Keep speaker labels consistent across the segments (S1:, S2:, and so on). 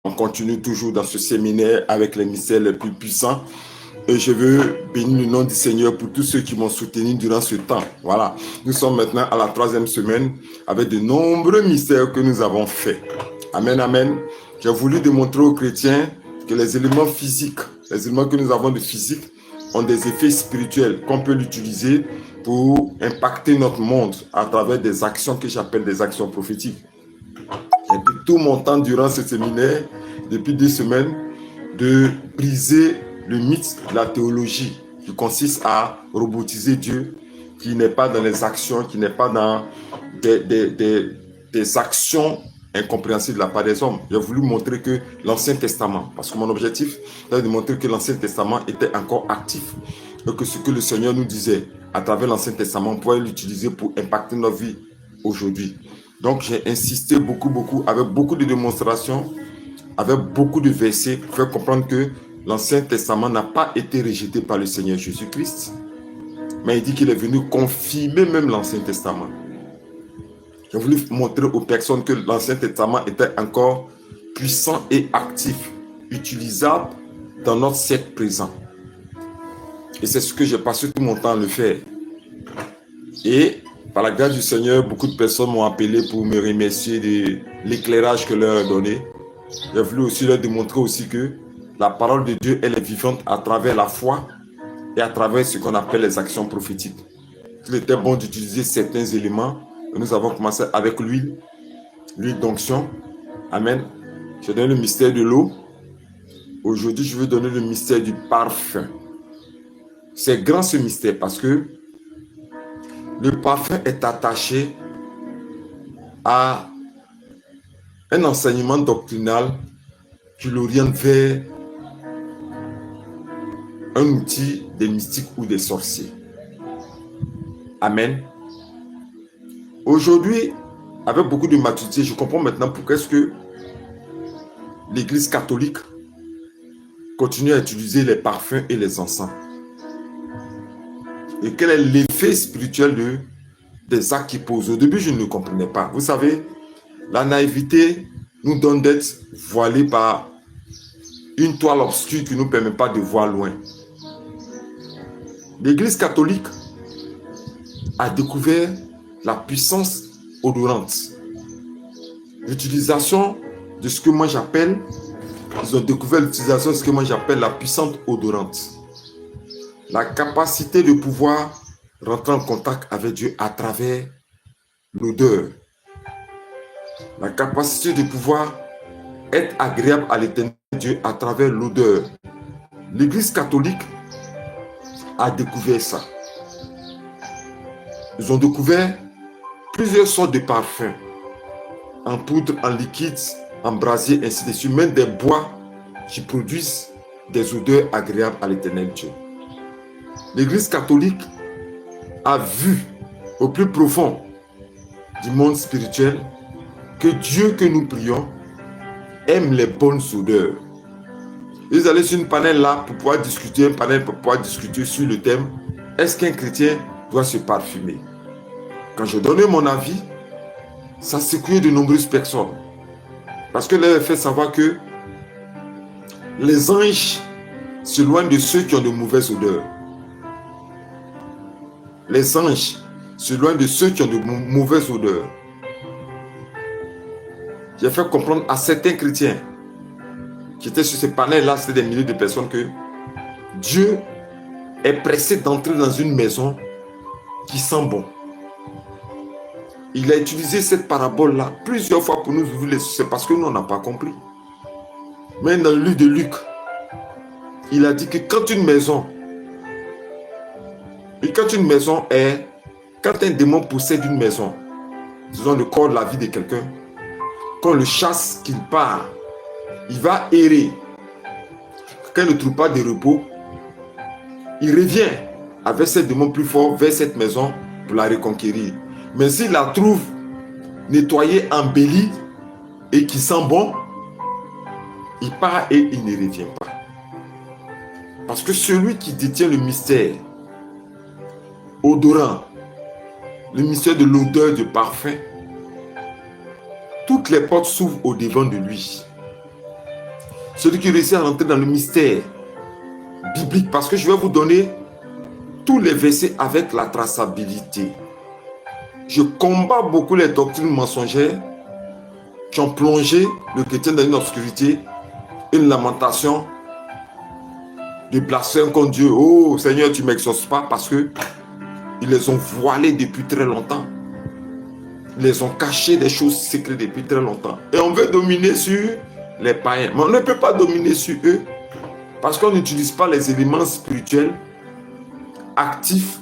S1: On continue toujours dans ce séminaire avec les mystères les plus puissants. Et je veux bénir le nom du Seigneur pour tous ceux qui m'ont soutenu durant ce temps. Voilà. Nous sommes maintenant à la 3e semaine avec de nombreux mystères que nous avons faits. Amen, amen. J'ai voulu démontrer aux chrétiens que les éléments physiques, les éléments que nous avons de physique, ont des effets spirituels qu'on peut l'utiliser pour impacter notre monde à travers des actions que j'appelle des actions prophétiques. J'ai pris tout mon temps durant ce séminaire, depuis 2 semaines, de briser le mythe de la théologie qui consiste à robotiser Dieu, qui n'est pas dans les actions, qui n'est pas dans des actions incompréhensibles de la part des hommes. J'ai voulu montrer que l'Ancien Testament, parce que mon objectif était de montrer que l'Ancien Testament était encore actif et que ce que le Seigneur nous disait à travers l'Ancien Testament, on pourrait l'utiliser pour impacter notre vie aujourd'hui. Donc j'ai insisté beaucoup, avec beaucoup de démonstrations, avec beaucoup de versets, pour faire comprendre que l'Ancien Testament n'a pas été rejeté par le Seigneur Jésus-Christ, mais il dit qu'il est venu confirmer même l'Ancien Testament. J'ai voulu montrer aux personnes que l'Ancien Testament était encore puissant et actif, utilisable dans notre siècle présent. Et c'est ce que j'ai passé tout mon temps à le faire. Et par la grâce du Seigneur, beaucoup de personnes m'ont appelé pour me remercier de l'éclairage que leur a donné. J'ai voulu aussi leur démontrer aussi que la parole de Dieu, elle est vivante à travers la foi et à travers ce qu'on appelle les actions prophétiques. Il était bon d'utiliser certains éléments. Nous avons commencé avec l'huile d'onction. Amen. Je donne le mystère de l'eau. Aujourd'hui, je veux donner le mystère du parfum. C'est grand ce mystère parce que le parfum est attaché à un enseignement doctrinal qui l'oriente vers un outil des mystiques ou des sorciers. Amen. Aujourd'hui, avec beaucoup de maturité, je comprends maintenant pourquoi est-ce que l'Église catholique continue à utiliser les parfums et les encens. Et quel est l'effet spirituel des actes qu'ils posent. Au début, je ne le comprenais pas. Vous savez, la naïveté nous donne d'être voilés par une toile obscure qui ne nous permet pas de voir loin. L'Église catholique a découvert la puissance odorante. L'utilisation de ce que moi j'appelle, ils ont découvert l'utilisation de ce que moi j'appelle la puissance odorante. La capacité de pouvoir rentrer en contact avec Dieu à travers l'odeur. La capacité de pouvoir être agréable à l'éternel Dieu à travers l'odeur. L'Église catholique a découvert ça. Ils ont découvert plusieurs sortes de parfums, en poudre, en liquide, en brasier, ainsi de suite, même des bois qui produisent des odeurs agréables à l'éternel Dieu. L'Église catholique a vu au plus profond du monde spirituel que Dieu que nous prions aime les bonnes odeurs. Ils allaient sur une panel là pour pouvoir discuter, sur le thème « Est-ce qu'un chrétien doit se parfumer ?» Quand je donnais mon avis, ça secouait de nombreuses personnes. Parce que leur fait savoir que les anges s'éloignent de ceux qui ont de mauvaises odeurs. Les anges s'éloignent de ceux qui ont de mauvaises odeurs. J'ai fait comprendre à certains chrétiens qui étaient sur ces panels-là, c'était des milliers de personnes, que Dieu est pressé d'entrer dans une maison qui sent bon. Il a utilisé cette parabole-là plusieurs fois pour nous ouvrir les yeux. C'est parce que nous, on n'a pas compris. Mais dans le livre de Luc, il a dit que quand une maison est... Quand un démon possède une maison, disons le corps de la vie de quelqu'un, quand on le chasse, qu'il part, il va errer. Quand il ne trouve pas de repos, il revient avec ses démons plus forts vers cette maison pour la reconquérir. Mais s'il la trouve nettoyée, embellie et qui sent bon, il part et il ne revient pas. Parce que celui qui détient le mystère odorant, le mystère de l'odeur du parfum, toutes les portes s'ouvrent au devant de lui. celui qui réussit à rentrer dans le mystère biblique, parce que je vais vous donner tous les versets avec la traçabilité. Je combats beaucoup les doctrines mensongères qui ont plongé le chrétien dans une obscurité, une lamentation, des blasphèmes contre Dieu. Oh Seigneur, tu ne m'exauces pas, parce que ils les ont voilés depuis très longtemps. Ils les ont cachés des choses secrètes depuis très longtemps. Et on veut dominer sur les païens. Mais on ne peut pas dominer sur eux parce qu'on n'utilise pas les éléments spirituels actifs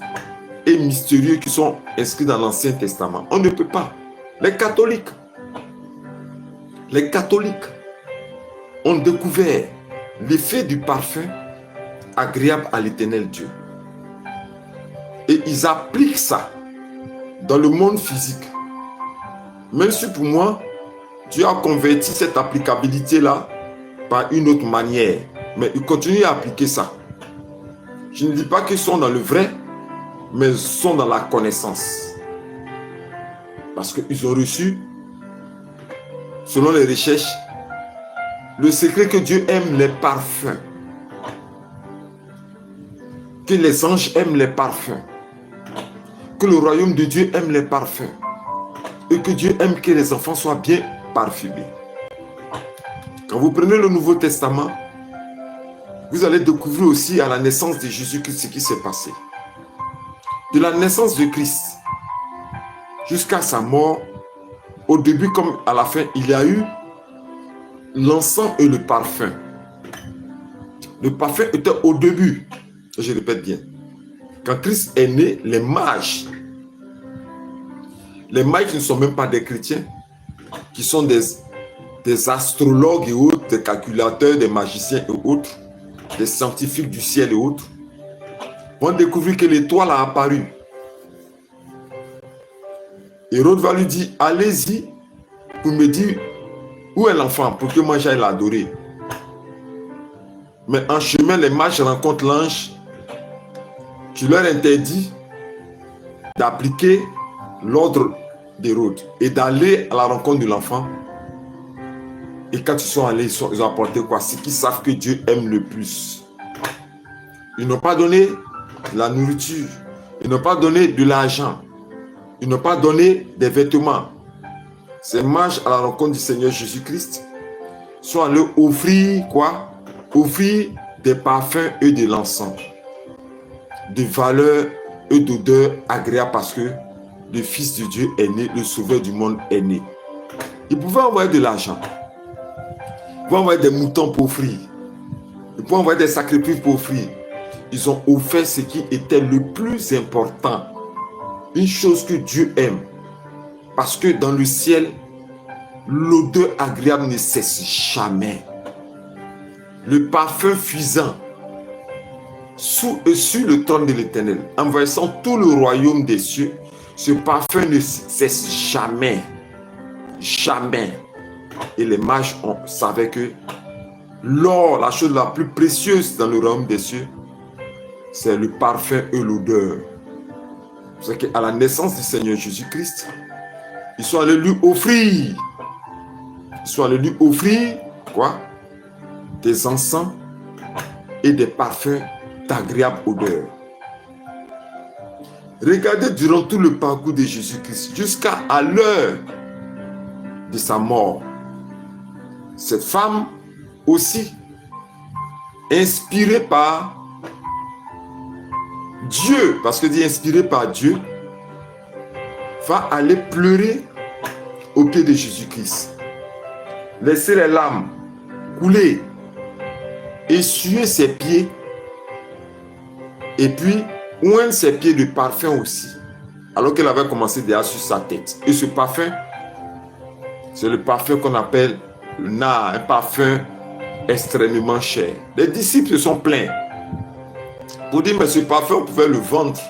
S1: et mystérieux qui sont inscrits dans l'Ancien Testament. On ne peut pas. Les catholiques ont découvert l'effet du parfum agréable à l'Éternel Dieu. Et ils appliquent ça dans le monde physique. Même si pour moi, Dieu a converti cette applicabilité-là par une autre manière. Mais ils continuent à appliquer ça. Je ne dis pas qu'ils sont dans le vrai, mais ils sont dans la connaissance. Parce qu'ils ont reçu, selon les recherches, le secret que Dieu aime les parfums. Que les anges aiment les parfums. Que le royaume de Dieu aime les parfums. Et que Dieu aime que les enfants soient bien parfumés. Quand vous prenez le Nouveau Testament, vous allez découvrir aussi à la naissance de Jésus-Christ ce qui s'est passé. De la naissance de Christ jusqu'à sa mort, au début comme à la fin, il y a eu l'encens et le parfum. Le parfum était au début. Je répète bien. Quand Christ est né, les mages qui ne sont même pas des chrétiens, qui sont des astrologues et autres, des calculateurs, des magiciens et autres, des scientifiques du ciel et autres, vont découvrir que l'étoile a apparu. Hérode va lui dire, allez-y pour me dire où est l'enfant pour que moi j'aille l'adorer. Mais en chemin, les mages rencontrent l'ange qui leur interdit d'appliquer l'ordre d'Hérode et d'aller à la rencontre de l'enfant. Et quand ils sont allés, ils ont apporté quoi? Ce qu'ils savent que Dieu aime le plus. Ils n'ont pas donné la nourriture. Ils n'ont pas donné de l'argent. Ils n'ont pas donné des vêtements. Ces mages à la rencontre du Seigneur Jésus-Christ sont allés offrir quoi? Offrir des parfums et de l'encens. De valeur et d'odeur agréable parce que le Fils de Dieu est né, le Sauveur du monde est né. Ils pouvaient envoyer de l'argent. Ils pouvaient envoyer des moutons pour offrir. Ils pouvaient envoyer des sacrifices pour offrir. Ils ont offert ce qui était le plus important. Une chose que Dieu aime. Parce que dans le ciel, l'odeur agréable ne cesse jamais. Le parfum fuisant sur le trône de l'Éternel, envahissant tout le royaume des cieux, ce parfum ne cesse jamais. Jamais. Et les mages savaient que l'or, la chose la plus précieuse dans le royaume des cieux, c'est le parfum et l'odeur. C'est qu'à la naissance du Seigneur Jésus-Christ, ils sont allés lui offrir. Ils sont allés lui offrir quoi? Des encens et des parfums d'agréable odeur. Regardez durant tout le parcours de Jésus-Christ, jusqu'à l'heure de sa mort. Cette femme aussi, inspirée par Dieu, parce que dit inspirée par Dieu, va aller pleurer au pied de Jésus-Christ. Laisser les larmes couler, essuyer ses pieds, et puis oindre ses pieds de parfum aussi, alors qu'elle avait commencé déjà sur sa tête. Et ce parfum, c'est le parfum qu'on appelle le nard, un parfum extrêmement cher. Les disciples se sont plaints pour dire, mais ce parfum, on pouvait le vendre.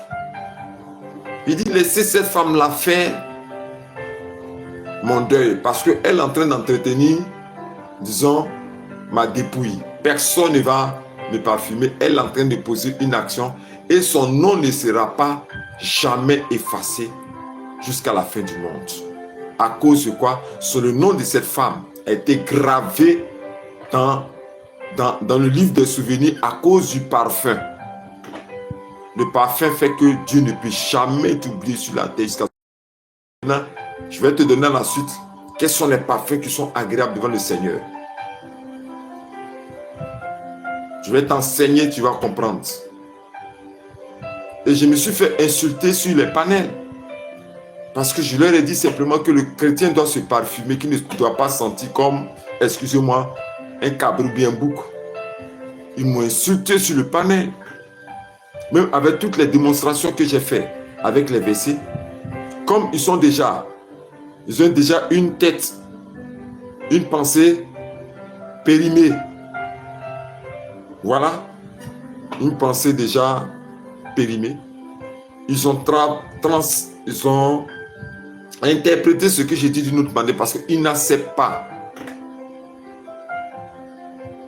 S1: Il dit, laissez cette femme-là faire mon deuil, parce qu'elle est en train d'entretenir, disons, ma dépouille. Personne ne va me parfumer. Elle est en train de poser une action et son nom ne sera pas jamais effacé jusqu'à la fin du monde. À cause de quoi? Sur le nom de cette femme a été gravé dans dans le livre des souvenirs à cause du parfum. Le parfum fait que Dieu ne peut jamais t'oublier sur la terre jusqu'à maintenant. Je vais te donner la suite. Quels sont les parfums qui sont agréables devant le Seigneur? Je vais t'enseigner, tu vas comprendre. Et je me suis fait insulter sur les panels. Parce que je leur ai dit simplement que le chrétien doit se parfumer, qu'il ne doit pas sentir comme, excusez-moi, un cabre ou bien un bouc. Ils m'ont insulté sur le panel. Même avec toutes les démonstrations que j'ai faites avec les WC, comme ils ont déjà une tête, une pensée périmée. Voilà, une pensée déjà périmée. Ils ont interprété ce que j'ai dit d'une autre manière parce qu'ils n'acceptent pas.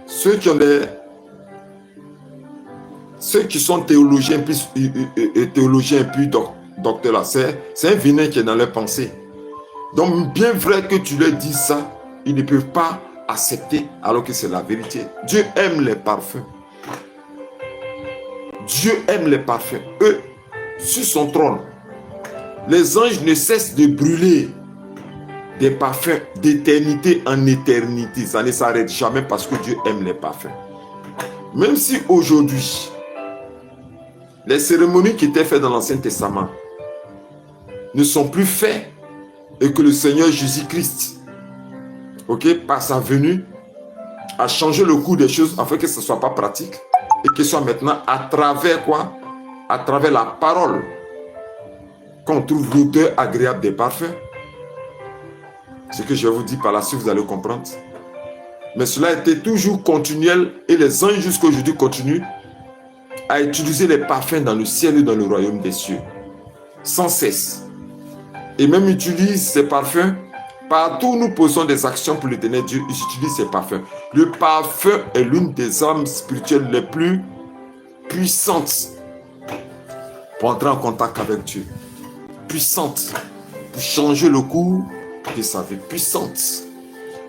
S1: Ceux qui sont théologiens puis docteurs là, c'est un venin qui est dans leur pensée. Donc, bien vrai que tu leur dis ça, ils ne peuvent pas accepter alors que c'est la vérité. Dieu aime les parfums. Dieu aime les parfums. Eux, sur son trône, les anges ne cessent de brûler des parfums d'éternité en éternité. Ça ne s'arrête jamais parce que Dieu aime les parfums. Même si aujourd'hui, les cérémonies qui étaient faites dans l'Ancien Testament ne sont plus faites et que le Seigneur Jésus-Christ, par sa venue, a changé le cours des choses afin que ce ne soit pas pratique et que ce soit maintenant à travers quoi? À travers la parole qu'on trouve l'odeur agréable des parfums. Ce que je vous dis par la suite, vous allez comprendre. Mais cela a été toujours continuel et les anges jusqu'à aujourd'hui continuent à utiliser les parfums dans le ciel et dans le royaume des cieux. Sans cesse. Et même utilisent ces parfums. Partout où nous posons des actions pour l'éternel Dieu, ils utilisent ces parfums. Le parfum est l'une des armes spirituelles les plus puissantes pour entrer en contact avec Dieu. Puissante pour changer le cours de sa vie. Puissante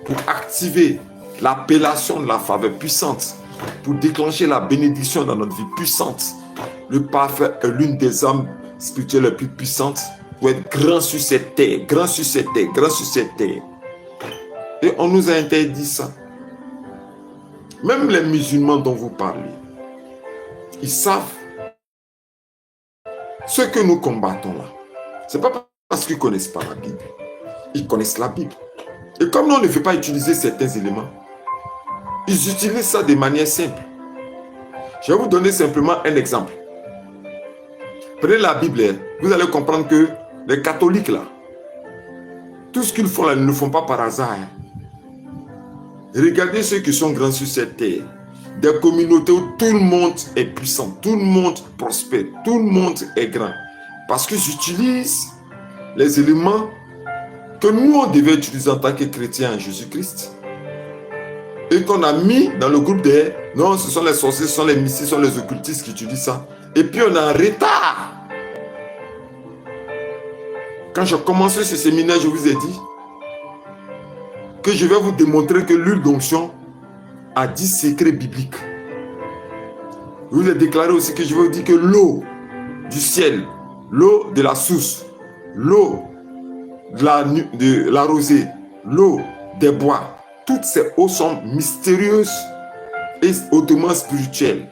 S1: pour activer l'appellation de la faveur. Puissante pour déclencher la bénédiction dans notre vie. Puissante. Le parfum est l'une des armes spirituelles les plus puissantes pour être grand sur cette terre, grand sur cette terre, grand sur cette terre. Et on nous a interdit ça. Même les musulmans dont vous parlez, ils savent ce que nous combattons là. Ce n'est pas parce qu'ils ne connaissent pas la Bible. Ils connaissent la Bible. Et comme nous, on ne veut pas utiliser certains éléments, ils utilisent ça de manière simple. Je vais vous donner simplement un exemple. Prenez la Bible, vous allez comprendre que les catholiques là, tout ce qu'ils font là, ils ne le font pas par hasard. Regardez ceux qui sont grands sur cette terre. Des communautés où tout le monde est puissant, tout le monde prospère, tout le monde est grand. Parce qu'ils utilisent les éléments que nous, on devait utiliser en tant que chrétiens en Jésus-Christ. Et qu'on a mis dans le groupe des... Non, ce sont les sorciers, ce sont les mystiques, ce sont les occultistes qui utilisent ça. Et puis on est en retard. Quand j'ai commencé ce séminaire, je vous ai dit que je vais vous démontrer que l'huile d'onction a 10 secrets bibliques. Je vous ai déclaré aussi que je vais vous dire que l'eau du ciel, l'eau de la source, l'eau de la rosée, l'eau des bois, toutes ces eaux sont mystérieuses et hautement spirituelles.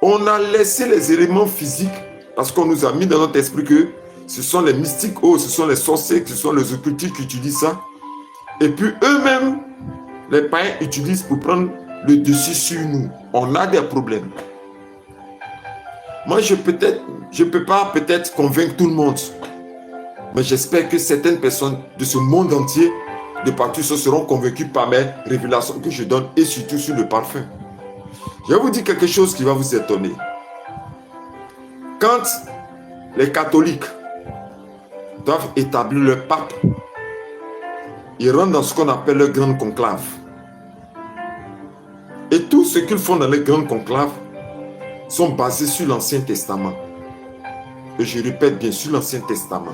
S1: On a laissé les éléments physiques parce qu'on nous a mis dans notre esprit que ce sont les mystiques, ce sont les sorciers, ce sont les occultistes qui utilisent ça. Et puis eux-mêmes, les païens utilisent pour prendre le dessus sur nous. On a des problèmes. Moi, je ne peux pas peut-être convaincre tout le monde. Mais j'espère que certaines personnes de ce monde entier, de partout, seront convaincues par mes révélations que je donne et surtout sur le parfum. Je vais vous dire quelque chose qui va vous étonner. Quand les catholiques doivent établir le pape, ils rentrent dans ce qu'on appelle le grand conclave. Et tout ce qu'ils font dans le grand conclave sont basés sur l'Ancien Testament. Et je répète bien sur l'Ancien Testament.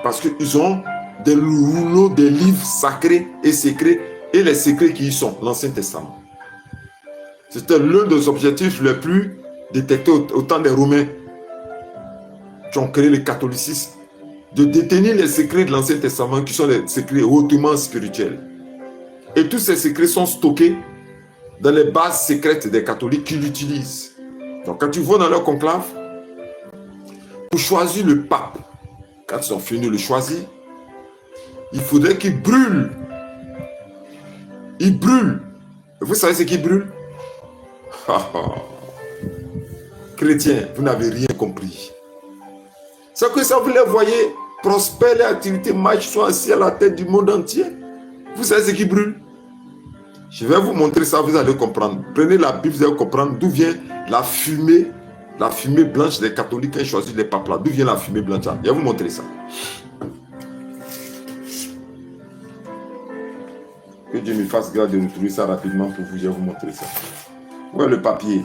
S1: Parce qu'ils ont des rouleaux, des livres sacrés et secrets, et les secrets qui y sont, l'Ancien Testament. C'était l'un des objectifs les plus détectés au temps des Romains qui ont créé le catholicisme, de détenir les secrets de l'Ancien Testament qui sont les secrets hautement spirituels. Et tous ces secrets sont stockés dans les bases secrètes des catholiques qui l'utilisent. Donc quand tu vas dans leur conclave, pour choisir le pape, quand ils ont fini de le choisir, il faudrait qu'il brûle. Il brûle. Vous savez ce qui brûle? Chrétiens, vous n'avez rien compris. C'est que ça, vous les voyez prospérer, les activités marchent, sont assis à la tête du monde entier. Vous savez ce qui brûle? Je vais vous montrer ça, vous allez comprendre. Prenez la Bible, vous allez comprendre d'où vient la fumée blanche des catholiques quand ils choisissent les papes là. D'où vient la fumée blanche là? Je vais vous montrer ça. Que Dieu me fasse grâce de nous trouver ça rapidement pour vous. Je vais vous montrer ça. Où est le papier?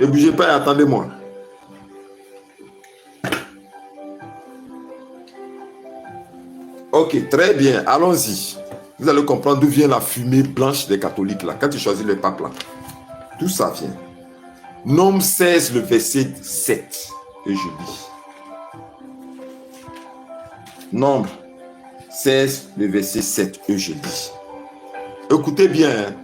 S1: Ne bougez pas et attendez-moi. Ok, très bien. Allons-y. Vous allez comprendre d'où vient la fumée blanche des catholiques là. Quand ils choisissent les papes là. D'où ça vient? Nombre 16, le verset 7. Et je lis. Nombre 16, le verset 7. Et je lis. Écoutez bien.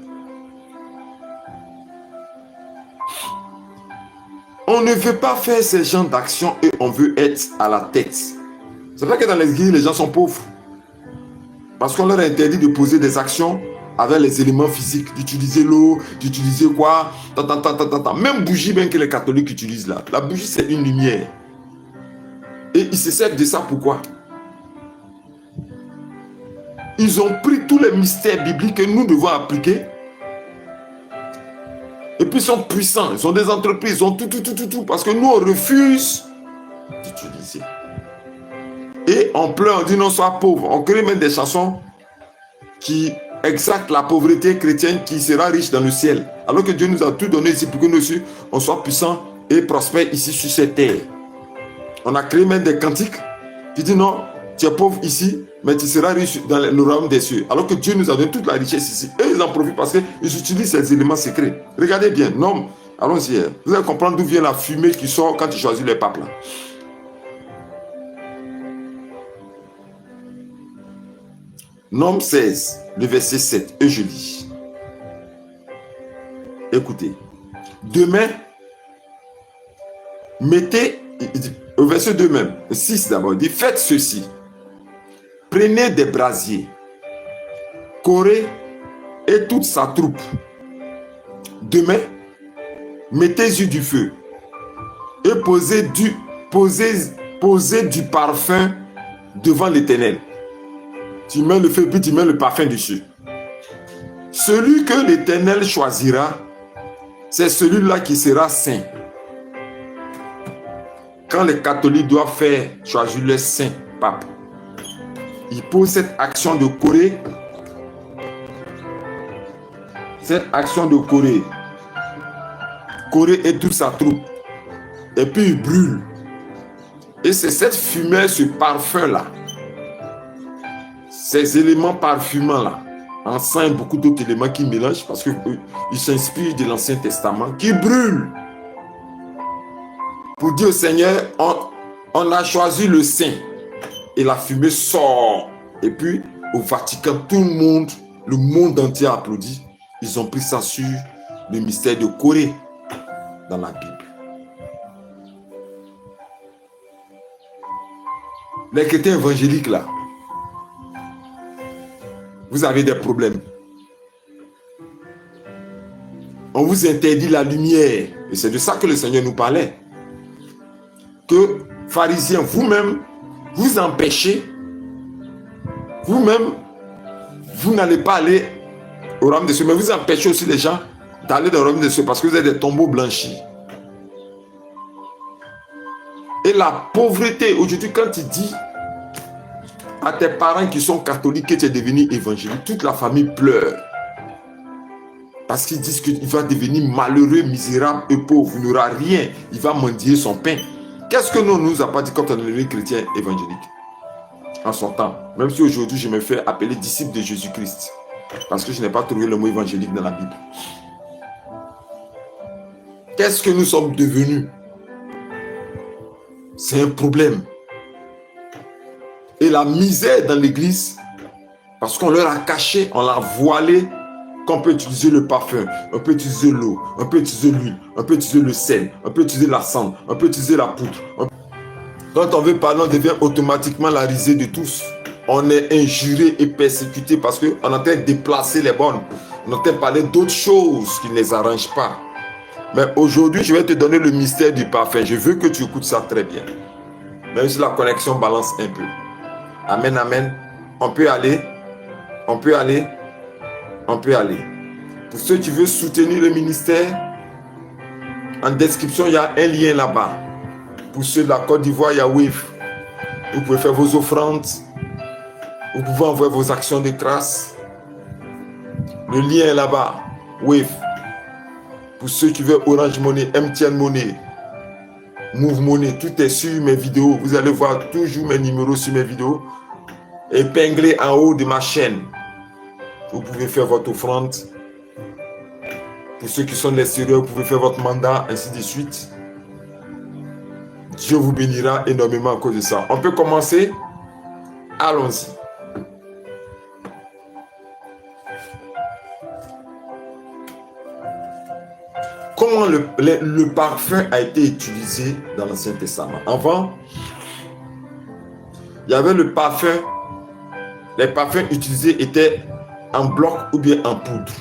S1: On ne veut pas faire ces genres d'actions et on veut être à la tête. C'est vrai que dans l'église, les gens sont pauvres. Parce qu'on leur a interdit de poser des actions avec les éléments physiques, d'utiliser l'eau, d'utiliser quoi, même bougie, même que les catholiques utilisent là. La bougie, c'est une lumière. Et ils se servent de ça pourquoi? Ils ont pris tous les mystères bibliques que nous devons appliquer. Et puis ils sont puissants, ils ont des entreprises, ils ont tout. Parce que nous, on refuse d'utiliser. Et on pleure, on dit non, sois pauvre. On crée même des chansons qui exaltent la pauvreté chrétienne qui sera riche dans le ciel. Alors que Dieu nous a tout donné ici pour que nous aussi, on soit puissants et prospères ici sur cette terre. On a créé même des cantiques qui disent non, tu es pauvre ici, mais tu seras riche dans le royaume des cieux. Alors que Dieu nous a donné toute la richesse ici. Et ils en profitent parce qu'ils utilisent ces éléments secrets. Regardez bien, non, allons-y. Vous allez comprendre d'où vient la fumée qui sort quand tu choisis les papes là. Nombre 16, le verset 7, et je lis. Écoutez. Demain, mettez, au verset 2 même, 6 d'abord, il dit, faites ceci. Prenez des brasiers, Corée et toute sa troupe. Demain, mettez-y du feu et posez du parfum devant l'Éternel. Tu mets le feu, puis tu mets le parfum dessus. Celui que l'Éternel choisira, c'est celui-là qui sera saint. Quand les catholiques doivent faire choisir le saint pape, ils posent cette action de Corée. Cette action de Corée. Corée et toute sa troupe. Et puis ils brûlent. Et c'est cette fumée, ce parfum-là. Ces éléments parfumants-là, encens et beaucoup d'autres éléments qui mélangent parce qu'ils s'inspirent de l'Ancien Testament, qui brûlent. Pour dire au Seigneur, on a choisi le Saint. Et la fumée sort. Et puis, au Vatican, tout le monde entier applaudit. Ils ont pris ça sur le mystère de Corée dans la Bible. Les chrétiens évangéliques là, vous avez des problèmes. On vous interdit la lumière. Et c'est de ça que le Seigneur nous parlait. Que, pharisiens, vous-même, vous empêchez, vous-même, vous n'allez pas aller au royaume des cieux, mais vous empêchez aussi les gens d'aller dans le royaume des cieux parce que vous êtes des tombeaux blanchis. Et la pauvreté, aujourd'hui, quand tu dis à tes parents qui sont catholiques que tu es devenu évangélique, toute la famille pleure. Parce qu'ils disent qu'il va devenir malheureux, misérable et pauvre. Il n'aura rien. Il va mendier son pain. Qu'est-ce que nous a pas dit quand on est devenu chrétien évangélique? En son temps. Même si aujourd'hui je me fais appeler disciple de Jésus-Christ. Parce que je n'ai pas trouvé le mot évangélique dans la Bible. qu'est-ce que nous sommes devenus? C'est un problème. Et la misère dans l'église, parce qu'on leur a caché, on l'a voilé, qu'on peut utiliser le parfum, on peut utiliser l'eau, on peut utiliser l'huile, on peut utiliser le sel, on peut utiliser la cendre, on peut utiliser la poudre. Quand on veut parler, on devient automatiquement la risée de tous. On est injuré et persécuté parce qu'on est en train de déplacer les bonnes. On est en train de parler d'autres choses qui ne les arrangent pas. Mais aujourd'hui, je vais te donner le mystère du parfum. Je veux que tu écoutes ça très bien. Même si la connexion balance un peu. Amen, amen. On peut aller. On peut aller. On peut aller. Pour ceux qui veulent soutenir le ministère, en description, il y a un lien là-bas. Pour ceux de la Côte d'Ivoire, il y a Wave. Vous pouvez faire vos offrandes. Vous pouvez envoyer vos actions de grâce. Le lien est là-bas. Wave. Pour ceux qui veulent Orange Money, MTN Money, Move Money, tout est sur mes vidéos. Vous allez voir toujours mes numéros sur mes vidéos. Épinglés en haut de ma chaîne. Vous pouvez faire votre offrande. Pour ceux qui sont de l'extérieur, vous pouvez faire votre mandat, ainsi de suite. Dieu vous bénira énormément à cause de ça. On peut commencer. Allons-y. Comment le parfum a été utilisé dans l'Ancien Testament? Avant, il y avait le parfum. Les parfums utilisés étaient en bloc ou bien en poudre.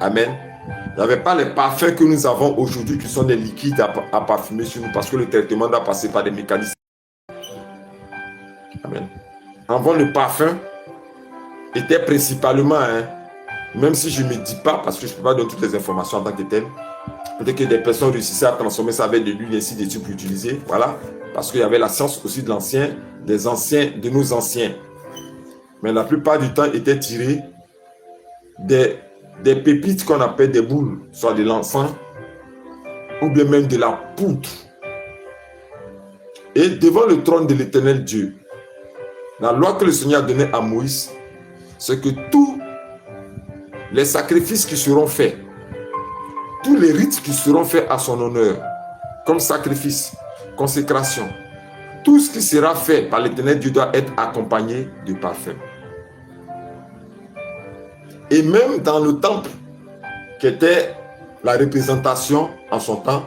S1: Amen. Il n'y avait pas les parfums que nous avons aujourd'hui qui sont des liquides à parfumer sur nous parce que le traitement doit passer par des mécanismes. Amen. Avant, le parfum était principalement, même si je ne me dis pas, parce que je ne peux pas donner toutes les informations en tant que tel, peut-être que des personnes réussissaient à transformer ça avec de l'huile ainsi de suite pour utiliser. Voilà. Parce qu'il y avait la science aussi de l'ancien, de nos anciens. Mais la plupart du temps étaient tirés des pépites qu'on appelle des boules, soit de l'encens ou bien même de la poudre. Et devant le trône de l'Éternel Dieu, la loi que le Seigneur a donnée à Moïse, c'est que tous les sacrifices qui seront faits, tous les rites qui seront faits à son honneur, comme sacrifice, consécration, tout ce qui sera fait par l'Éternel Dieu doit être accompagné de parfum. Et même dans le temple, qui était la représentation en son temps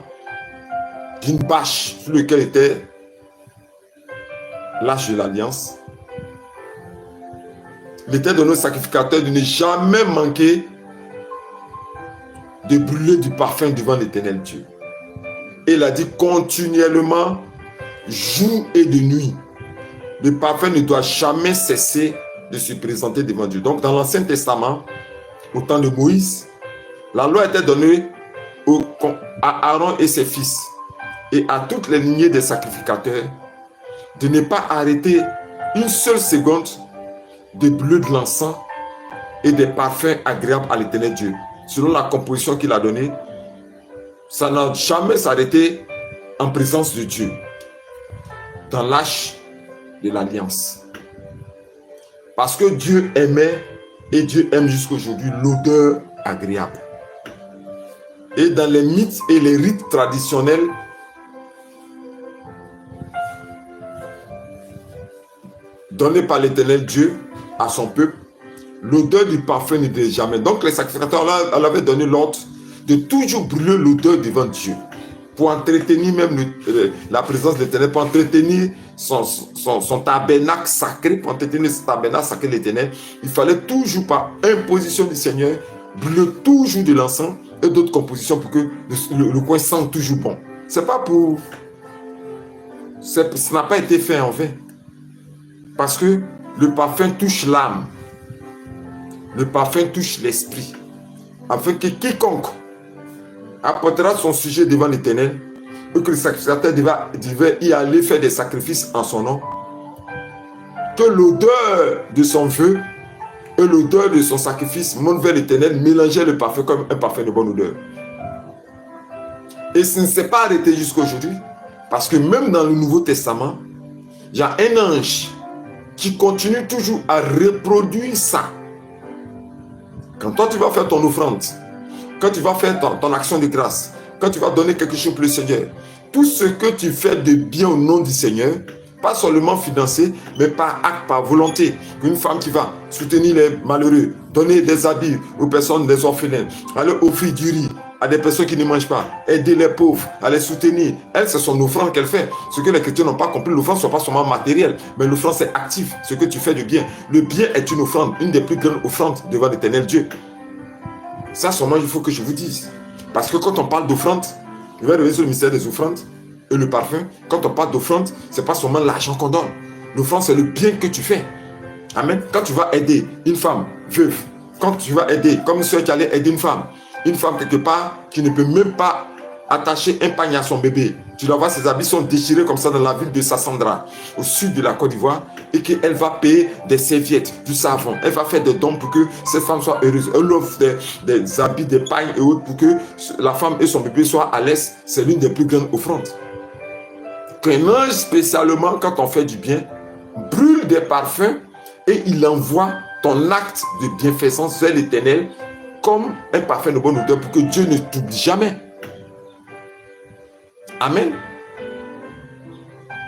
S1: d'une bâche sur laquelle était l'arche de l'alliance, il était donné au sacrificateur de ne jamais manquer de brûler du parfum devant l'Éternel Dieu. Et il a dit continuellement, jour et de nuit, le parfum ne doit jamais cesser de se présenter devant Dieu. Donc dans l'Ancien Testament, au temps de Moïse, la loi était donnée à Aaron et ses fils et à toutes les lignées des sacrificateurs de ne pas arrêter une seule seconde de brûler de l'encens et des parfums agréables à l'Éternel Dieu. Selon la composition qu'il a donnée, ça n'a jamais s'arrêté en présence de Dieu, dans l'arche de l'alliance. Parce que Dieu aimait et Dieu aime jusqu'à aujourd'hui l'odeur agréable. Et dans les mythes et les rites traditionnels, donnés par l'Éternel Dieu à son peuple, l'odeur du parfum ne devait jamais. Donc les sacrificateurs avaient donné l'ordre de toujours brûler l'odeur devant Dieu, pour entretenir même la présence de l'Éternel, pour entretenir son tabernacle sacré, pour entretenir ce tabernacle sacré de l'Éternel. Il fallait toujours, par imposition du Seigneur, brûler toujours de l'encens et d'autres compositions pour que le coin sente toujours bon. C'est pas pour... Ça n'a pas été fait en vain. Parce que le parfum touche l'âme. Le parfum touche l'esprit. Afin que quiconque apportera son sujet devant l'Éternel, et que le sacrificateur devait y aller faire des sacrifices en son nom, que l'odeur de son feu et l'odeur de son sacrifice montent vers l'Éternel, mélanger le parfum comme un parfum de bonne odeur. Et ça ne s'est pas arrêté jusqu'à aujourd'hui, parce que même dans le Nouveau Testament, il y a un ange qui continue toujours à reproduire ça. Quand toi tu vas faire ton offrande, quand tu vas faire ton action de grâce, quand tu vas donner quelque chose pour le Seigneur, tout ce que tu fais de bien au nom du Seigneur, pas seulement financé, mais par acte, par volonté. Une femme qui va soutenir les malheureux, donner des habits aux personnes, des orphelins, aller offrir du riz à des personnes qui ne mangent pas, aider les pauvres, à les soutenir. Elle, c'est son offrande qu'elle fait. Ce que les chrétiens n'ont pas compris, l'offrande ne soit pas seulement matérielle, mais l'offrande, c'est actif, ce que tu fais de bien. Le bien est une offrande, une des plus grandes offrandes devant l'Éternel Dieu. Ça, seulement, il faut que je vous dise. Parce que quand on parle d'offrande, je vais revenir sur le mystère des offrandes et le parfum. Quand on parle d'offrande, ce n'est pas seulement l'argent qu'on donne. L'offrande, c'est le bien que tu fais. Amen. Quand tu vas aider une femme veuve, quand tu vas aider, comme une soeur qui allait aider une femme quelque part qui ne peut même pas attacher un panier à son bébé. Tu dois voir, ses habits sont déchirés comme ça dans la ville de Sassandra, au sud de la Côte d'Ivoire, et qu'elle va payer des serviettes, du savon. Elle va faire des dons pour que cette femme soit heureuse. Elle offre des habits, des pagnes et autres pour que la femme et son bébé soient à l'aise. C'est l'une des plus grandes offrandes. Qu'un ange, spécialement quand on fait du bien, brûle des parfums et il envoie ton acte de bienfaisance vers l'Éternel comme un parfum de bonne odeur pour que Dieu ne t'oublie jamais. Amen.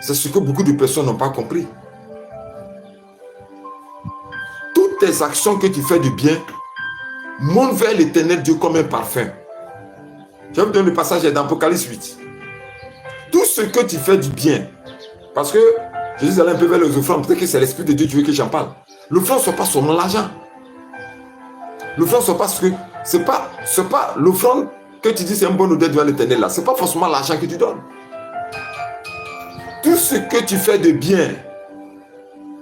S1: C'est ce que beaucoup de personnes n'ont pas compris. Toutes tes actions que tu fais de bien montent vers l'Éternel Dieu comme un parfum. Je vais vous donner le passage d'Apocalypse 8. Tout ce que tu fais du bien, parce que Jésus allait un peu vers les offrandes, peut-être que c'est l'Esprit de Dieu qui veut que j'en parle. L'offrande, ce n'est pas seulement l'argent. L'offrande, c'est pas l'offrande que tu dis c'est un bon odeur devant l'Éternel là. Ce n'est pas forcément l'argent que tu donnes. Tout ce que tu fais de bien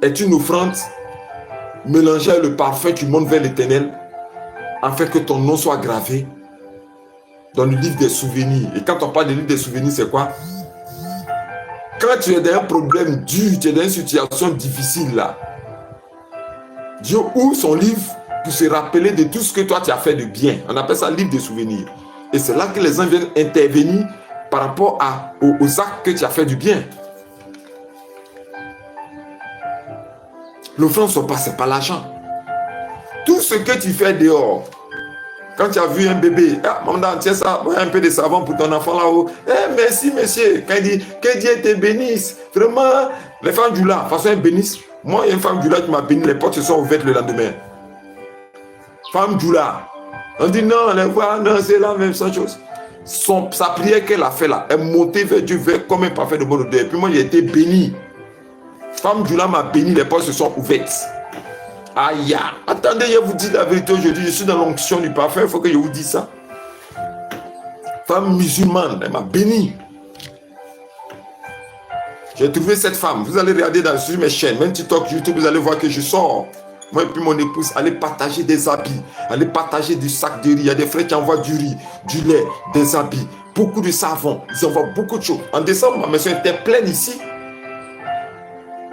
S1: est une offrande mélangée avec le parfum qui monte vers l'Éternel afin que ton nom soit gravé dans le livre des souvenirs. Et quand on parle du livre des souvenirs, c'est quoi? Quand tu es dans un problème dur, tu es dans une situation difficile là, Dieu ouvre son livre pour se rappeler de tout ce que toi tu as fait de bien. On appelle ça livre des souvenirs. Et c'est là que les gens viennent intervenir par rapport aux actes que tu as fait du bien. L'offrande, ce n'est pas l'argent. Tout ce que tu fais dehors, quand tu as vu un bébé, maman, tiens ça, un peu de savon pour ton enfant là-haut. Merci, monsieur. Quand il dit, que Dieu te bénisse. Vraiment, les femmes du là, de toute façon, elles bénissent. Moi, il y a une femme du là qui m'a béni, les portes se sont ouvertes le lendemain. Femme du là. On dit non, les voix, non, c'est la même chose. Sa prière qu'elle a fait là, elle montait vers Dieu comme un parfait de bonne odeur. Et puis moi, j'ai été béni. Femme du là m'a béni, les portes se sont ouvertes. Aïe, attendez, je vous dis la vérité aujourd'hui, je suis dans l'onction du parfum, il faut que je vous dise ça. Femme musulmane, elle m'a béni. J'ai trouvé cette femme, vous allez regarder sur mes chaînes, même TikTok, YouTube, vous allez voir que je sors. Moi et puis mon épouse, allez partager des habits, allez partager du sac de riz. Il y a des frères qui envoient du riz, du lait, des habits, beaucoup de savon. Ils envoient beaucoup de choses. En décembre, ma maison était pleine ici.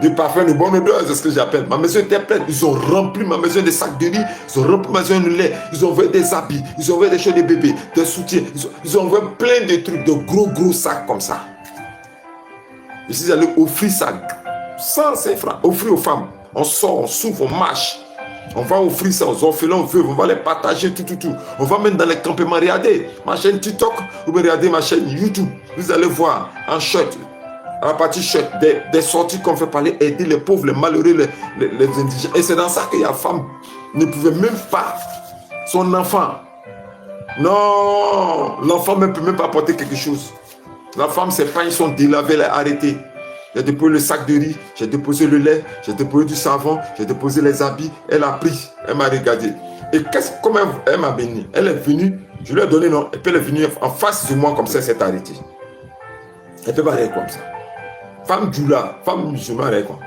S1: De parfum de bonne odeur, c'est ce que j'appelle. Ma maison était pleine. Ils ont rempli ma maison de sacs de riz. Ils ont rempli ma maison de lait. Ils ont envoyé des habits. Ils ont envoyé des choses de bébés, des soutiens. Ils ont envoyé plein de trucs, de gros sacs comme ça. Je suis allé offrir ça. 105 francs. Offrir aux femmes. On sort, on s'ouvre, on marche. On va offrir ça aux orphelins, aux veuves. On va les partager, tout. On va même dans les campements. Regardez ma chaîne TikTok. Vous regardez ma chaîne YouTube. Vous allez voir en short. À la partie chouette, des sorties qu'on fait parler, aider les pauvres, les malheureux, les indigènes. Et c'est dans ça que la femme ne pouvait même pas, son enfant. Non, l'enfant ne peut même pas apporter quelque chose. La femme, ses pains, ils sont délavés, elle est arrêtée. J'ai déposé le sac de riz, j'ai déposé le lait, j'ai déposé du savon, j'ai déposé les habits. Elle a pris, elle m'a regardé. Et comment elle m'a béni? Elle est venue, je lui ai donné non, et puis elle est venue en face de moi comme ça, elle s'est arrêtée. Elle peut pas aller comme ça. Femme djoula, femme musulmane, quoi.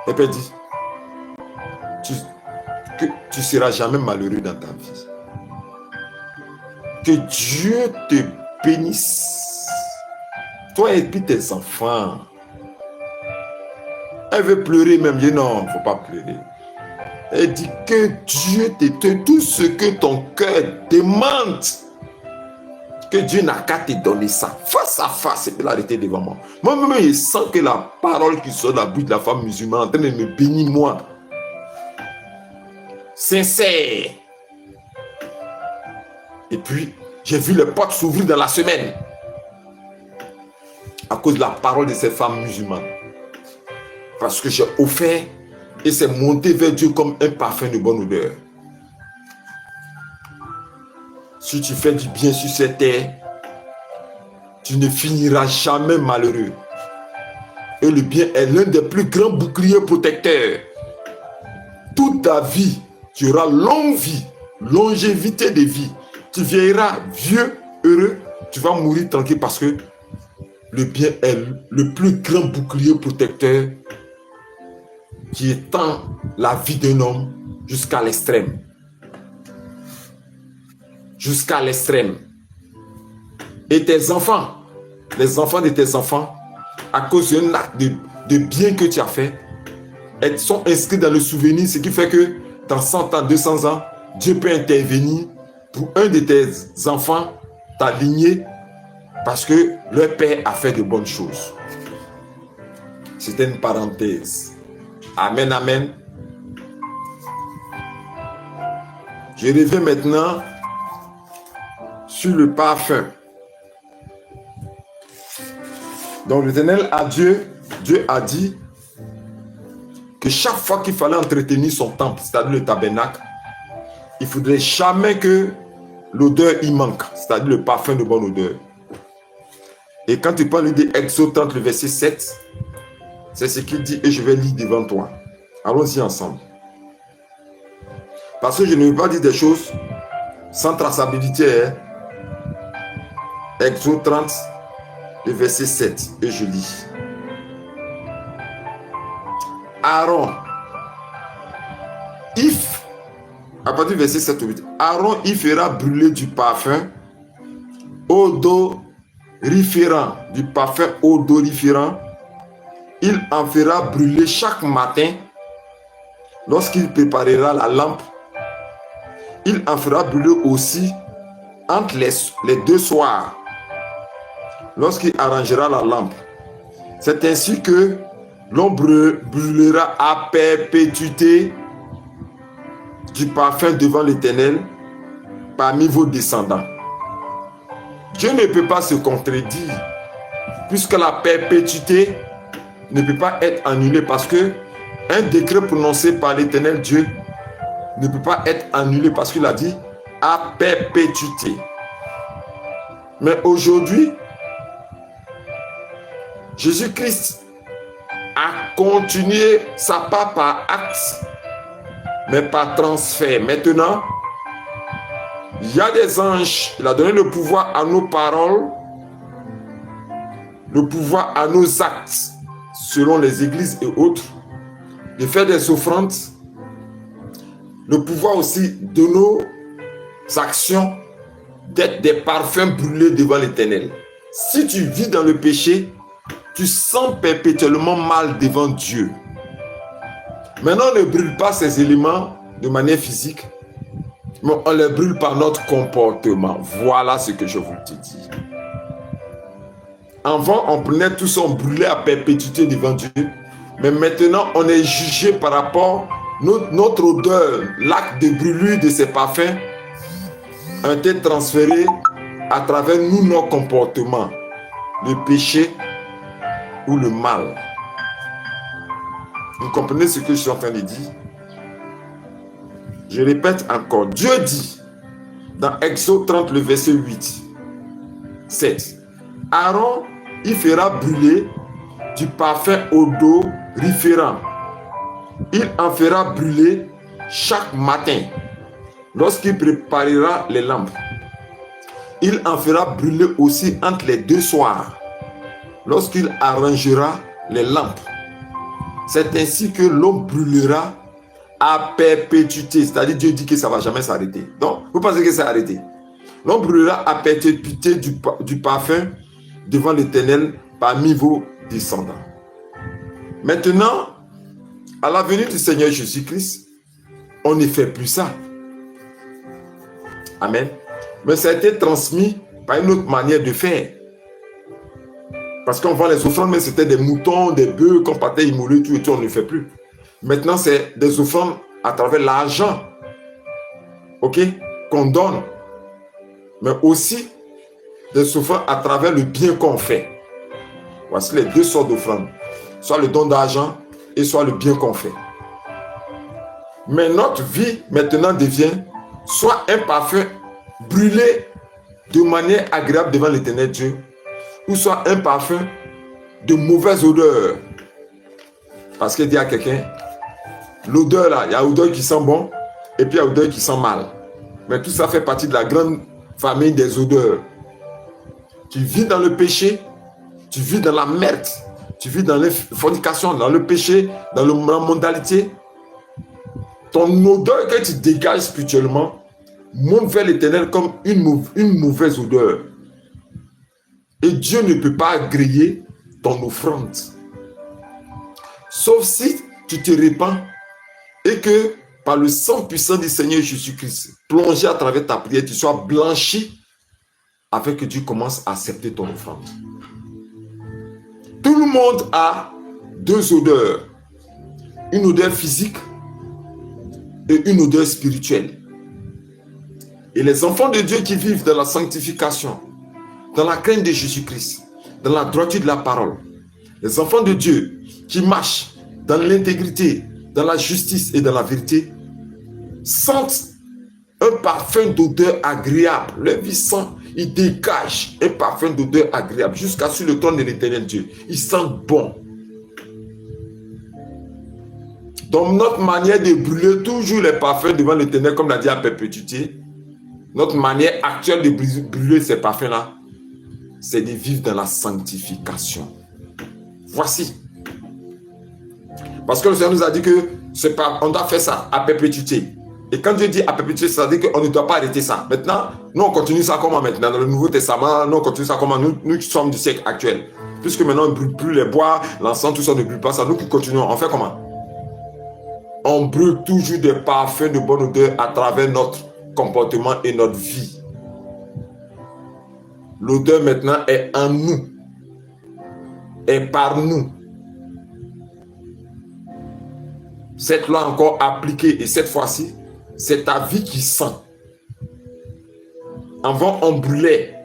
S1: Et puis elle dit, que tu ne seras jamais malheureux dans ta vie. Que Dieu te bénisse. Toi et puis tes enfants. Elle veut pleurer même. Je dis non, il ne faut pas pleurer. Elle dit que Dieu te donne tout ce que ton cœur demande. Que Dieu n'a qu'à te donner ça. Face à face, et puis l'arrêter devant moi. Moi-même, je sens que la parole qui sort de la bouche de la femme musulmane est en train de me bénir moi. Sincère. Et puis, j'ai vu les portes s'ouvrir dans la semaine. À cause de la parole de cette femme musulmane. Parce que j'ai offert et c'est monté vers Dieu comme un parfum de bonne odeur. Si tu fais du bien sur cette terre, tu ne finiras jamais malheureux. Et le bien est l'un des plus grands boucliers protecteurs. Toute ta vie, tu auras longue vie, longévité de vie. Tu vieilliras vieux, heureux, tu vas mourir tranquille parce que le bien est le plus grand bouclier protecteur qui étend la vie d'un homme jusqu'à l'extrême. Jusqu'à l'extrême. Et tes enfants, les enfants de tes enfants, à cause d'un acte de bien que tu as fait, elles sont inscrits dans le souvenir, ce qui fait que dans 100 ans, 200 ans, Dieu peut intervenir pour un de tes enfants, ta lignée, parce que leur père a fait de bonnes choses. C'était une parenthèse. Amen, amen. Je reviens maintenant sur le parfum. Donc l'Éternel a Dieu a dit que chaque fois qu'il fallait entretenir son temple, c'est-à-dire le tabernacle, il ne faudrait jamais que l'odeur y manque, c'est-à-dire le parfum de bonne odeur. Et quand tu parles de Exode 30, le verset 7, c'est ce qu'il dit et je vais lire devant toi. Allons-y ensemble. Parce que je ne veux pas dire des choses sans traçabilité. Hein? Exode 30, le verset 7, et je lis. Aaron, à partir du verset 7 ou 8, Aaron y fera brûler du parfum odoriférant, il en fera brûler chaque matin lorsqu'il préparera la lampe. Il en fera brûler aussi entre les deux soirs lorsqu'il arrangera la lampe. C'est ainsi que l'on brûlera à perpétuité du parfum devant l'Éternel parmi vos descendants. Dieu ne peut pas se contredire puisque la perpétuité ne peut pas être annulée parce que un décret prononcé par l'Éternel Dieu ne peut pas être annulé parce qu'il a dit à perpétuité. Mais aujourd'hui, Jésus-Christ a continué sa part par acte, mais par transfert. Maintenant, il y a des anges, il a donné le pouvoir à nos paroles, le pouvoir à nos actes, selon les églises et autres, de faire des offrandes, le pouvoir aussi de nos actions d'être des parfums brûlés devant l'Éternel. Si tu vis dans le péché, tu sens perpétuellement mal devant Dieu. Maintenant, on ne brûle pas ces éléments de manière physique, mais on les brûle par notre comportement. Voilà ce que je vous dis. Avant, on prenait tout ça, on brûlait à perpétuité devant Dieu. Mais maintenant, on est jugé par rapport à notre odeur, l'acte de brûlure de ces parfums a été transféré à travers nous, nos comportements, le péché ou le mal. Vous comprenez ce que je suis en train de dire? Je répète encore. Dieu dit dans Exode 30, le verset 8, 7, Aaron y fera brûler du parfum odoriférant. Il en fera brûler chaque matin lorsqu'il préparera les lampes. Il en fera brûler aussi entre les deux soirs lorsqu'il arrangera les lampes. C'est ainsi que l'on brûlera à perpétuité. C'est-à-dire Dieu dit que ça ne va jamais s'arrêter. Donc, vous pensez que c'est arrêté? L'on brûlera à perpétuité du parfum devant l'Éternel parmi vos descendants. Maintenant, à la venue du Seigneur Jésus-Christ, on ne fait plus ça. Amen. Mais ça a été transmis par une autre manière de faire. Parce qu'on vend les offrandes, mais c'était des moutons, des bœufs qu'on partait immoler, tout et tout, on ne fait plus. Maintenant, c'est des offrandes à travers l'argent, ok, qu'on donne. mais aussi des offrandes à travers le bien qu'on fait. Voici les deux sortes d'offrandes. Soit le don d'argent et soit le bien qu'on fait. Mais notre vie maintenant devient soit un parfum brûlé de manière agréable devant l'Éternel Dieu, ou soit un parfum de mauvaise odeur. Parce qu'il dit à quelqu'un, l'odeur là, il y a l'odeur qui sent bon, et puis il y a l'odeur qui sent mal. Mais tout ça fait partie de la grande famille des odeurs. Tu vis dans le péché, tu vis dans la merde, tu vis dans les fornications, dans le péché, dans la mondalité. Ton odeur que tu dégages spirituellement monte vers l'Éternel comme une mauvaise odeur. Et Dieu ne peut pas agréer ton offrande. Sauf si tu te répands et que par le sang puissant du Seigneur Jésus-Christ, plongé à travers ta prière, tu sois blanchi afin que Dieu commence à accepter ton offrande. Tout le monde a deux odeurs. Une odeur physique et une odeur spirituelle. Et les enfants de Dieu qui vivent dans la sanctification, dans la crainte de Jésus-Christ, dans la droiture de la parole, les enfants de Dieu qui marchent dans l'intégrité, dans la justice et dans la vérité, sentent un parfum d'odeur agréable. Leur vie sent, ils dégagent un parfum d'odeur agréable jusqu'à sur le trône de l'Éternel Dieu. Ils sentent bon. Donc notre manière de brûler toujours les parfums devant l'Éternel, comme l'a dit à perpétuité, notre manière actuelle de brûler ces parfums-là, c'est de vivre dans la sanctification. Voici. Parce que le Seigneur nous a dit que on doit faire ça à perpétuité. Et quand Dieu dit à perpétuité, ça veut dire qu'on ne doit pas arrêter ça. Maintenant, nous on continue ça comment maintenant? Dans le Nouveau Testament, nous on continue ça comment? Nous sommes du siècle actuel. Puisque maintenant on ne brûle plus les bois, l'encens, tout ça ne brûle pas ça. Nous qui continuons, on fait comment? On brûle toujours des parfums de bonne odeur à travers notre comportement et notre vie. L'odeur maintenant est en nous, est par nous. Cette loi encore appliquée, et cette fois-ci, c'est ta vie qui sent. Avant, on brûlait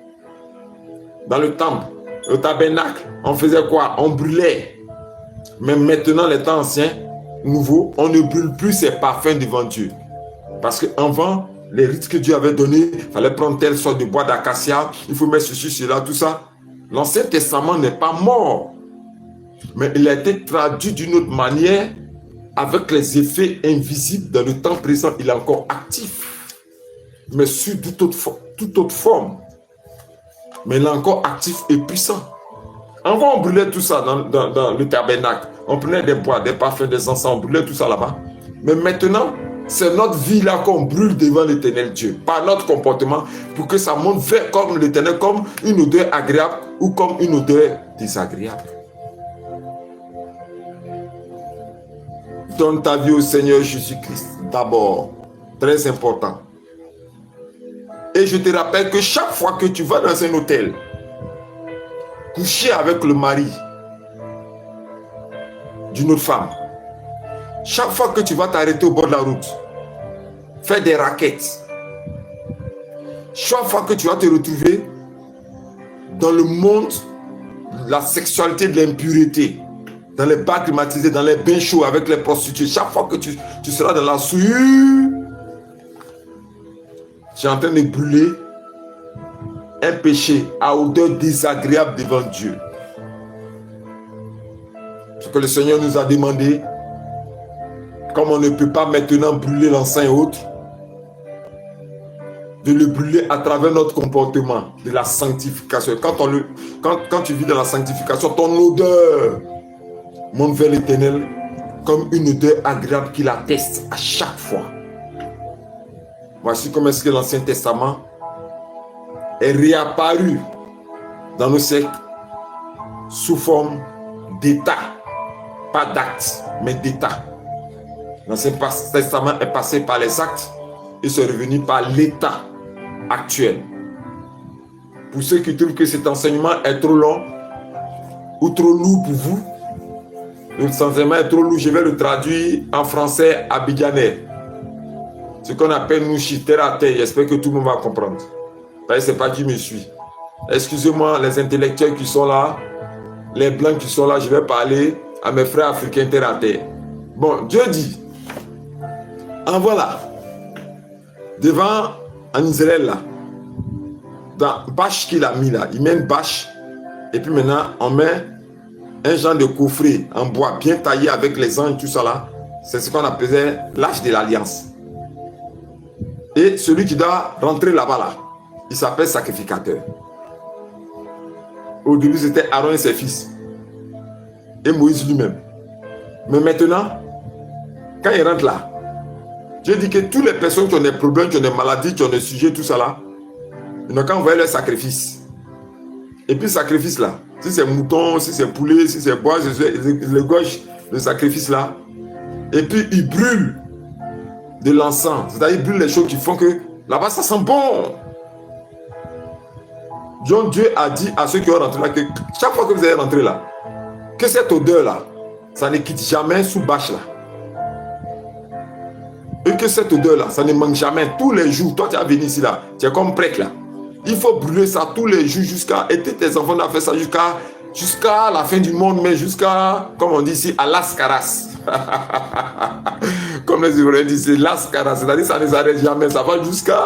S1: dans le temple, le tabernacle. On faisait quoi? On brûlait. Mais maintenant, les temps anciens, nouveaux, on ne brûle plus ces parfums devant Dieu. Parce qu'avant, les rites que Dieu avait donnés, il fallait prendre telle sorte de bois d'acacia, il faut mettre ceci, cela, tout ça. L'Ancien Testament n'est pas mort, mais il a été traduit d'une autre manière avec les effets invisibles. Dans le temps présent, il est encore actif, mais sous toute autre forme. Mais il est encore actif et puissant. Avant, on brûlait tout ça dans le tabernacle. On prenait des bois, des parfums, des encens, on brûlait tout ça là-bas. Mais maintenant, c'est notre vie là qu'on brûle devant l'Éternel Dieu, par notre comportement, pour que ça monte vers comme l'Éternel, comme une odeur agréable ou comme une odeur désagréable. Donne ta vie au Seigneur Jésus-Christ d'abord, très important. Et je te rappelle que chaque fois que tu vas dans un hôtel, coucher avec le mari d'une autre femme, chaque fois que tu vas t'arrêter au bord de la route, faire des raquettes, chaque fois que tu vas te retrouver dans le monde de la sexualité, de l'impureté, dans les bars climatisés, dans les bains chauds avec les prostituées, chaque fois que tu seras dans la souillure, tu es en train de brûler un péché à odeur désagréable devant Dieu. Ce que le Seigneur nous a demandé, comme on ne peut pas maintenant brûler l'encens et autres, de le brûler à travers notre comportement, de la sanctification. Quand tu vis dans la sanctification, ton odeur monte vers l'Éternel comme une odeur agréable qu'il atteste à chaque fois. Voici comment est-ce que l'Ancien Testament est réapparu dans nos siècles sous forme d'état, pas d'actes, mais d'état. L'Ancien Testament est passé par les actes et c'est revenu par l'état actuel. Pour ceux qui trouvent que cet enseignement est trop long ou trop lourd pour vous, l'enseignement est trop lourd, je vais le traduire en français abidjanais. Ce qu'on appelle nous terre à terre. J'espère que tout le monde va comprendre. C'est pas Dieu me suit. Excusez-moi, les intellectuels qui sont là, les blancs qui sont là, je vais parler à mes frères africains terre à terre. Bon, Dieu dit, envoie-la devant en Israël là, dans bâche qu'il a mis là, il met une bâche et puis maintenant on met un genre de coffret en bois bien taillé avec les anges, tout ça là. C'est ce qu'on appelait l'arche de l'alliance. Et celui qui doit rentrer là-bas là, il s'appelle sacrificateur. Au début c'était Aaron et ses fils et Moïse lui-même. Mais maintenant, quand il rentre là, je dis que toutes les personnes qui ont des problèmes, qui ont des maladies, qui ont des sujets, tout ça là, ils n'ont qu'à envoyer leur sacrifice. Et puis sacrifice là, si c'est mouton, si c'est poulet, si c'est bois, ils égorgent le sacrifice là. Et puis ils brûlent de l'encens. C'est-à-dire ils brûlent les choses qui font que là-bas ça sent bon. Donc Dieu a dit à ceux qui ont rentré là que chaque fois que vous allez rentrer là, que cette odeur là, ça ne quitte jamais sous bâche là. Et que cette odeur là, ça ne manque jamais tous les jours. Toi tu es venu ici là, tu es comme prêtre là. Il faut brûler ça tous les jours jusqu'à... Et tes enfants doivent faire ça jusqu'à la fin du monde, mais jusqu'à, comme on dit ici, à Las Caras. Comme les Ivoiriens disent, c'est Las Caras. C'est-à-dire ça ne s'arrête jamais. Ça va jusqu'à...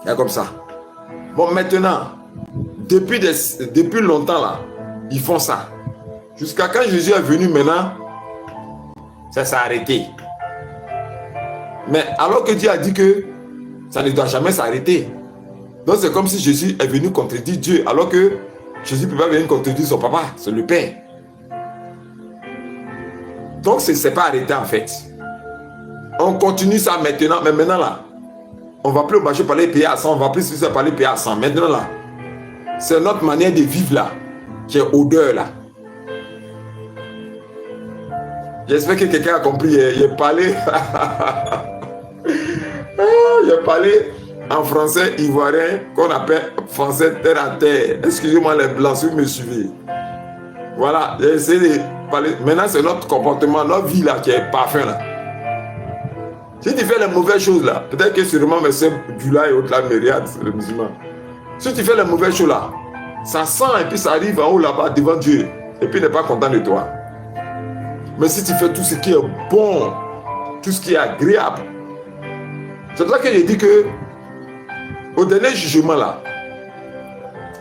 S1: C'est comme ça. Bon, maintenant, depuis longtemps là, ils font ça. Jusqu'à quand Jésus est venu maintenant, ça s'est arrêté. Mais alors que Dieu a dit que ça ne doit jamais s'arrêter. Donc c'est comme si Jésus est venu contredire Dieu, alors que Jésus ne peut pas venir contredire son papa, c'est le Père. Donc ce n'est pas arrêté en fait. On continue ça maintenant, mais maintenant là, on ne va plus au marché parler payer à 100, on ne va plus parler payer à 100. Maintenant là, c'est notre manière de vivre là, qui est odeur là. J'espère que quelqu'un a compris, il a parlé. Il a parlé en français ivoirien qu'on appelle français terre à terre. Excusez-moi les blancs, si vous me suivez. Voilà, j'ai essayé de parler. Maintenant, c'est notre comportement, notre vie là qui est parfait là. Si tu fais les mauvaises choses là, peut-être que sûrement mes soeurs du là et autres là me regardent, le musulman. Si tu fais les mauvaises choses là, ça sent et puis ça arrive en haut là-bas devant Dieu. Et puis il n'est pas content de toi. Mais si tu fais tout ce qui est bon, tout ce qui est agréable, c'est pour ça que je dis que au dernier jugement là,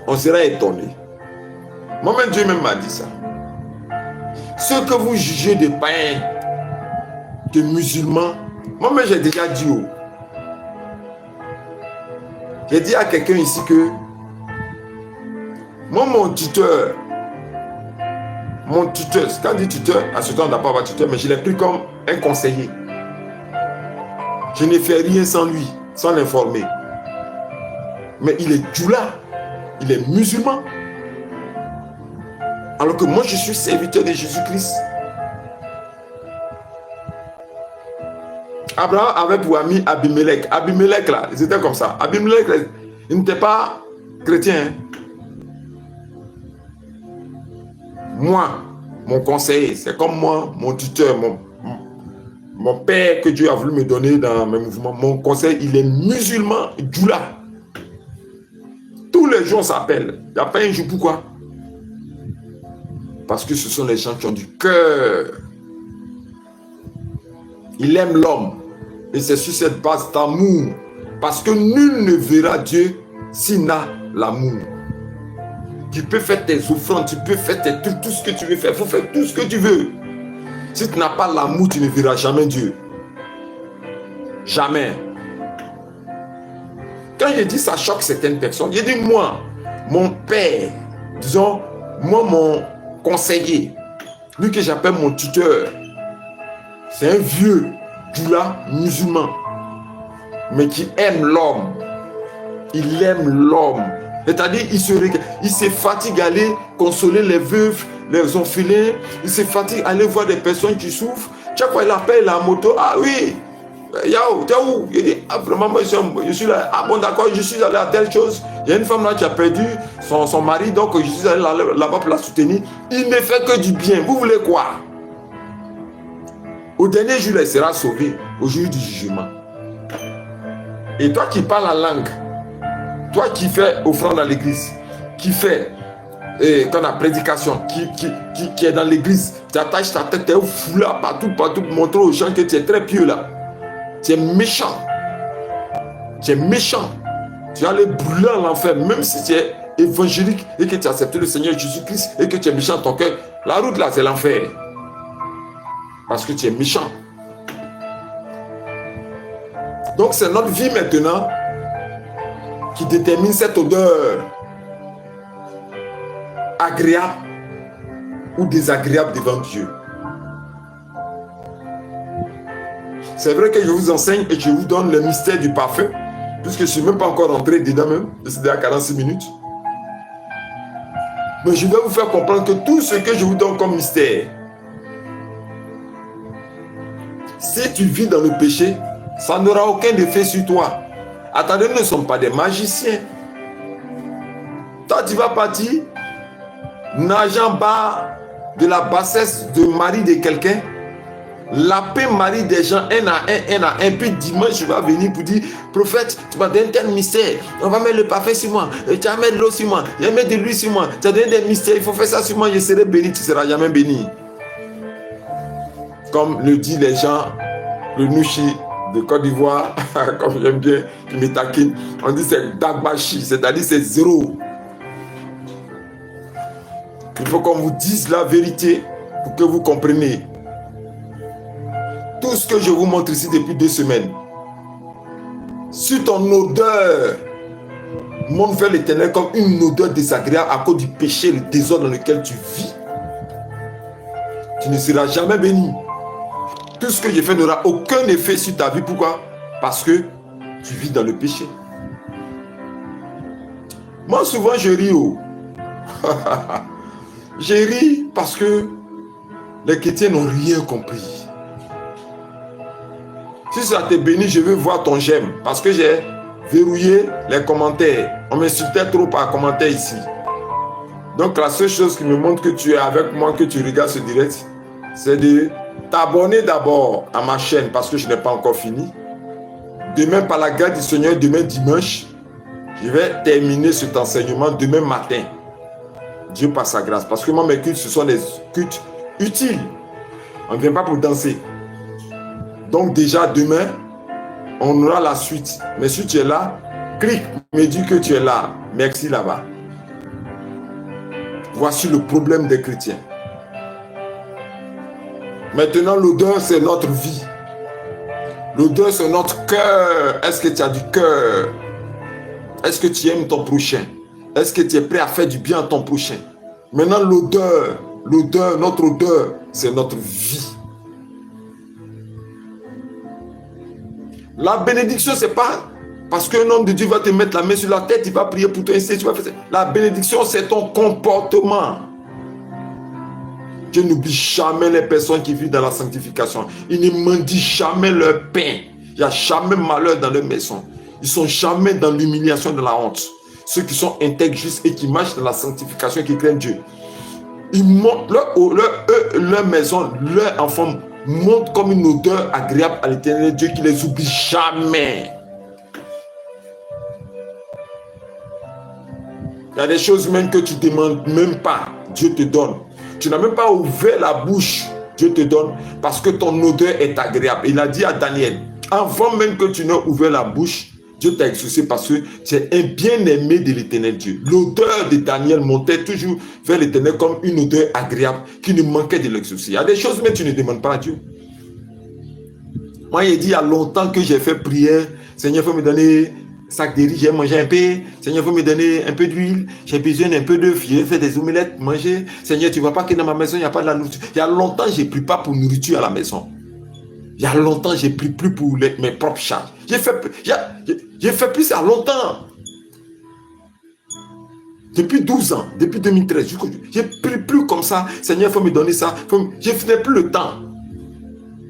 S1: on sera étonné. Moi-même, Dieu même m'a dit ça. Ce que vous jugez de païens, de musulmans, moi-même j'ai déjà dit. J'ai dit à quelqu'un ici que moi, mon tuteur, quand on dit tuteur, à ce temps on n'a pas avoir tuteur, mais je l'ai pris comme un conseiller. Je ne fais rien sans lui, sans l'informer. Mais il est djoula, il est musulman. Alors que moi je suis serviteur de Jésus-Christ. Abraham avait pour ami Abimelech. Abimelech là, ils étaient comme ça. Abimelech, il n'était pas chrétien. Moi, mon conseiller, c'est comme moi, mon tuteur, mon père que Dieu a voulu me donner dans mes mouvements. Mon conseil, il est musulman, djoula. Tous les jours on s'appelle. Il n'y a pas un jour, pourquoi? Parce que ce sont les gens qui ont du cœur. Il aime l'homme. Et c'est sur cette base d'amour. Parce que nul ne verra Dieu s'il n'a l'amour. Tu peux faire tes offrandes, tu peux faire tout ce que tu veux faire. Il faut faire tout ce que tu veux. Si tu n'as pas l'amour, tu ne verras jamais Dieu. Jamais. Quand je dis ça choque certaines personnes, je dis moi, mon père, disons, moi mon conseiller, lui que j'appelle mon tuteur, c'est un vieux djoula musulman, mais qui aime l'homme. Il aime l'homme. C'est-à-dire, il se fatigue à aller consoler les veuves, les orphelins. Il se fatigue à aller voir des personnes qui souffrent. Chaque fois, il appelle la moto. Ah oui, Yao, t'es où? Il dit, ah vraiment, moi, je suis là. Ah bon, d'accord, je suis allé à telle chose. Il y a une femme là qui a perdu son mari, donc je suis allé là-bas pour la soutenir. Il ne fait que du bien. Vous voulez quoi? Au dernier jour, il sera sauvé. Au jour du jugement. Et toi qui parles la langue, toi qui fais offrande à l'église, qui fait quand la prédication, qui est dans l'église, tu attaches ta tête, tu es au foulard partout pour montrer aux gens que tu es très pieux là. Tu es méchant. Tu es méchant. Tu vas aller brûler en l'enfer, même si tu es évangélique et que tu as accepté le Seigneur Jésus-Christ et que tu es méchant dans ton cœur. La route là, c'est l'enfer. Parce que tu es méchant. Donc c'est notre vie maintenant qui détermine cette odeur agréable ou désagréable devant Dieu. C'est vrai que je vous enseigne et je vous donne le mystère du parfum, puisque je ne suis même pas encore entré dedans même, c'est déjà 46 minutes. Mais je vais vous faire comprendre que tout ce que je vous donne comme mystère, si tu vis dans le péché, ça n'aura aucun effet sur toi. Attendez, nous ne sommes pas des magiciens. Toi, tu vas partir nageant bas de la bassesse de mari de quelqu'un, laper mari des gens un à un, puis dimanche, je vais venir pour dire, prophète, tu m'as donné tel mystère, on va mettre le parfum sur moi, tu vas mettre de l'eau sur moi, tu vas mettre de l'huile sur moi, tu as donné des mystères, il faut faire ça sur moi, je serai béni, tu ne seras jamais béni. Comme le disent les gens, le Nouchi de Côte d'Ivoire, comme j'aime bien, qui me taquine, on dit c'est Dagbashi, c'est-à-dire c'est zéro. Il faut qu'on vous dise la vérité pour que vous compreniez. Tout ce que je vous montre ici depuis 2 semaines, si ton odeur monte vers l'Éternel comme une odeur désagréable à cause du péché, le désordre dans lequel tu vis, tu ne seras jamais béni. Tout ce que je fais n'aura aucun effet sur ta vie. Pourquoi? Parce que tu vis dans le péché. Moi, souvent, je ris. Je ris parce que les chrétiens n'ont rien compris. Si ça te bénit, je veux voir ton j'aime. Parce que j'ai verrouillé les commentaires. On m'insultait trop par commentaire ici. Donc la seule chose qui me montre que tu es avec moi, que tu regardes ce direct, c'est de t'abonner d'abord à ma chaîne parce que je n'ai pas encore fini. Demain, par la grâce du Seigneur, demain dimanche, je vais terminer cet enseignement demain matin. Dieu par sa grâce. Parce que moi, mes cultes, ce sont des cultes utiles. On ne vient pas pour danser. Donc déjà, demain, on aura la suite. Mais si tu es là, clique, me dis que tu es là. Merci là-bas. Voici le problème des chrétiens. Maintenant, l'odeur, c'est notre vie. L'odeur, c'est notre cœur. Est-ce que tu as du cœur? Est-ce que tu aimes ton prochain? Est-ce que tu es prêt à faire du bien à ton prochain? Maintenant, l'odeur, notre odeur, c'est notre vie. La bénédiction, c'est pas parce qu'un homme de Dieu va te mettre la main sur la tête, il va prier pour toi. La bénédiction, c'est ton comportement. Dieu n'oublie jamais les personnes qui vivent dans la sanctification. Ils ne mendient jamais leur pain. Il n'y a jamais malheur dans leur maison. Ils ne sont jamais dans l'humiliation, dans la honte. Ceux qui sont intègres, justes et qui marchent dans la sanctification, qui craignent Dieu. Ils montent leur maison, leurs enfants montent comme une odeur agréable à l'Éternel Dieu qui ne les oublie jamais. Il y a des choses même que tu ne demandes même pas, Dieu te donne. Tu n'as même pas ouvert la bouche, Dieu te donne, parce que ton odeur est agréable. Il a dit à Daniel, avant même que tu n'aies ouvert la bouche, Dieu t'a exaucé parce que tu es un bien-aimé de l'Éternel Dieu. L'odeur de Daniel montait toujours vers l'Éternel comme une odeur agréable qui ne manquait de l'exaucer. Il y a des choses mais tu ne demandes pas à Dieu. Moi, il dit il y a longtemps que j'ai fait prière. Seigneur, il faut me donner sac de riz, j'ai mangé un peu. Seigneur, il faut me donner un peu d'huile. J'ai besoin d'un peu d'œuf. J'ai fait des omelettes, manger. Seigneur, tu ne vois pas que dans ma maison, il n'y a pas de la nourriture. Il y a longtemps, je ne prie pas pour nourriture à la maison. Il y a longtemps, je ne prie plus pour mes propres charges. J'ai fait plus ça longtemps. Depuis 12 ans, depuis 2013, je ne prie plus comme ça. Seigneur, il faut me donner ça. Je n'ai plus le temps.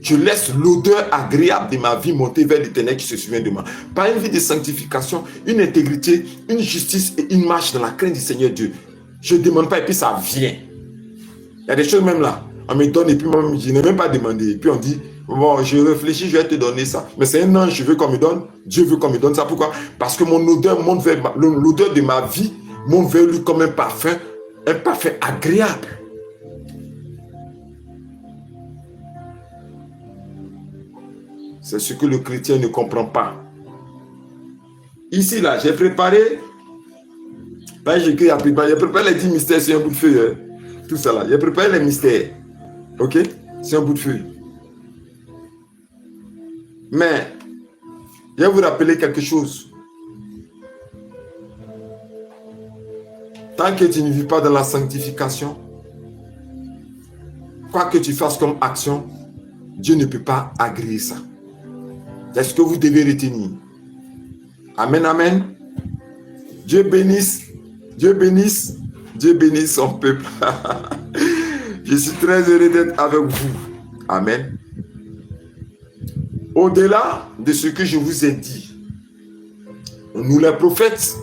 S1: Je laisse l'odeur agréable de ma vie monter vers l'Éternel qui se souvient de moi. Par une vie de sanctification, une intégrité, une justice et une marche dans la crainte du Seigneur Dieu. Je ne demande pas et puis ça vient. Il y a des choses même là. On me donne et puis moi, je n'ai même pas demandé. Et puis on dit, Bon, je réfléchis, je vais te donner ça. Mais c'est un ange, je veux qu'on me donne. Dieu veut qu'on me donne ça. Pourquoi? Parce que mon odeur monte vers l'odeur de ma vie monte vers lui comme un parfum agréable. C'est ce que le chrétien ne comprend pas. Ici, là, j'ai préparé. J'ai préparé les 10 mystères sur un bout de feuille. Hein. Tout ça là. J'ai préparé les mystères. Ok? Sur un bout de feuille. Mais, je vais vous rappeler quelque chose. Tant que tu ne vis pas dans la sanctification, quoi que tu fasses comme action, Dieu ne peut pas agréer ça. C'est ce que vous devez retenir. Amen, amen. Dieu bénisse. Dieu bénisse. Dieu bénisse son peuple. Je suis très heureux d'être avec vous. Amen. Au-delà de ce que je vous ai dit, nous les prophètes,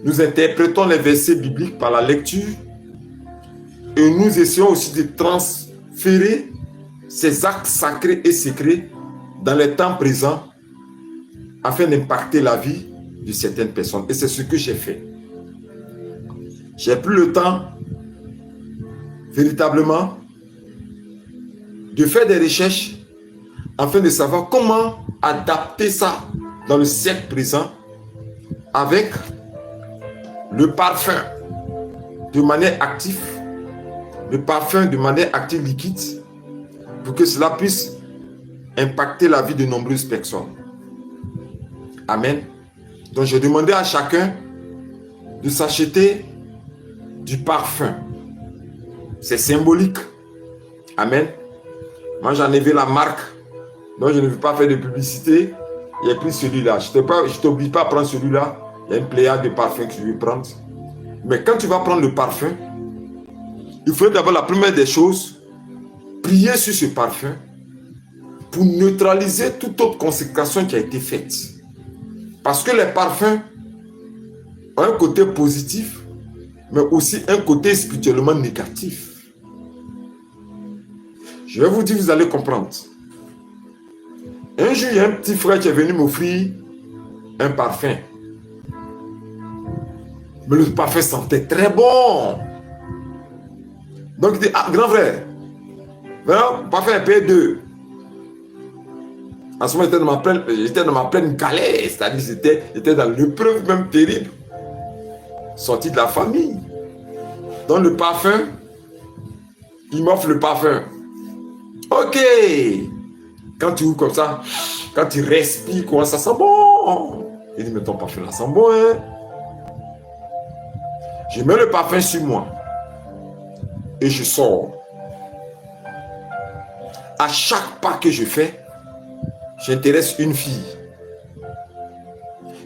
S1: nous interprétons les versets bibliques par la lecture et nous essayons aussi de transférer ces actes sacrés et secrets dans les temps présents afin d'impacter la vie de certaines personnes. Et c'est ce que j'ai fait. J'ai pris le temps véritablement de faire des recherches afin de savoir comment adapter ça dans le siècle présent avec le parfum de manière active, le parfum de manière active liquide, pour que cela puisse impacter la vie de nombreuses personnes. Amen. Donc j'ai demandé à chacun de s'acheter du parfum. C'est symbolique. Amen. Moi j'en ai vu la marque, donc je ne veux pas faire de publicité. J'ai pris celui-là. Je ne t'oblige pas à prendre celui-là. Il y a une pléiade de parfums que je vais prendre. Mais quand tu vas prendre le parfum, il faut d'abord, la première des choses, prier sur ce parfum pour neutraliser toute autre consécration qui a été faite. Parce que les parfums ont un côté positif, mais aussi un côté spirituellement négatif. Je vais vous dire, vous allez comprendre. Un jour, il y a un petit frère qui est venu m'offrir un parfum. Mais le parfum sentait très bon. Donc il dit, ah, grand frère, voilà, parfum P2. En ce moment, j'étais dans ma pleine galère, c'est-à-dire j'étais dans l'épreuve même terrible. Sorti de la famille. Dans le parfum, il m'offre le parfum. Ok. Quand tu ouvres comme ça, quand tu respires, comment ça sent bon. Il dit, mais ton parfum là sent bon, hein. Je mets le parfum sur moi. Et je sors. À chaque pas que je fais, j'intéresse une fille.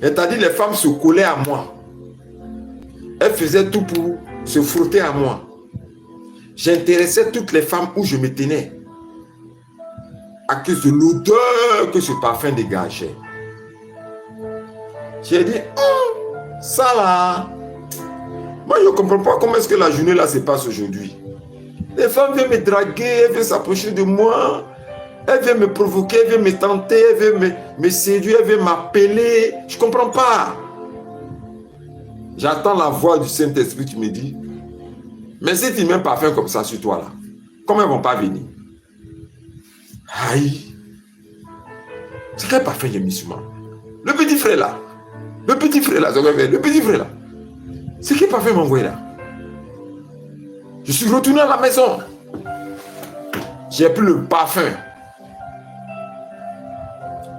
S1: C'est-à-dire, les femmes se collaient à moi. Elles faisaient tout pour se frotter à moi. J'intéressais toutes les femmes où je me tenais. À cause de l'odeur que ce parfum dégageait. J'ai dit, oh, ça là. Moi, je ne comprends pas comment est-ce que la journée là se passe aujourd'hui. Les femmes viennent me draguer, elles viennent s'approcher de moi. Elles viennent me provoquer, elles viennent me tenter, elles viennent me séduire, elles viennent m'appeler. Je ne comprends pas. J'attends la voix du Saint-Esprit qui me dit, mais si tu mets un parfum comme ça sur toi là, comment elles ne vont pas venir? Aïe. C'est quel parfum j'ai mis sur moi? Le petit frère là. Le petit frère là. Le petit frère là. C'est quel parfum m'a envoyé là? Je suis retourné à la maison. J'ai pris le parfum.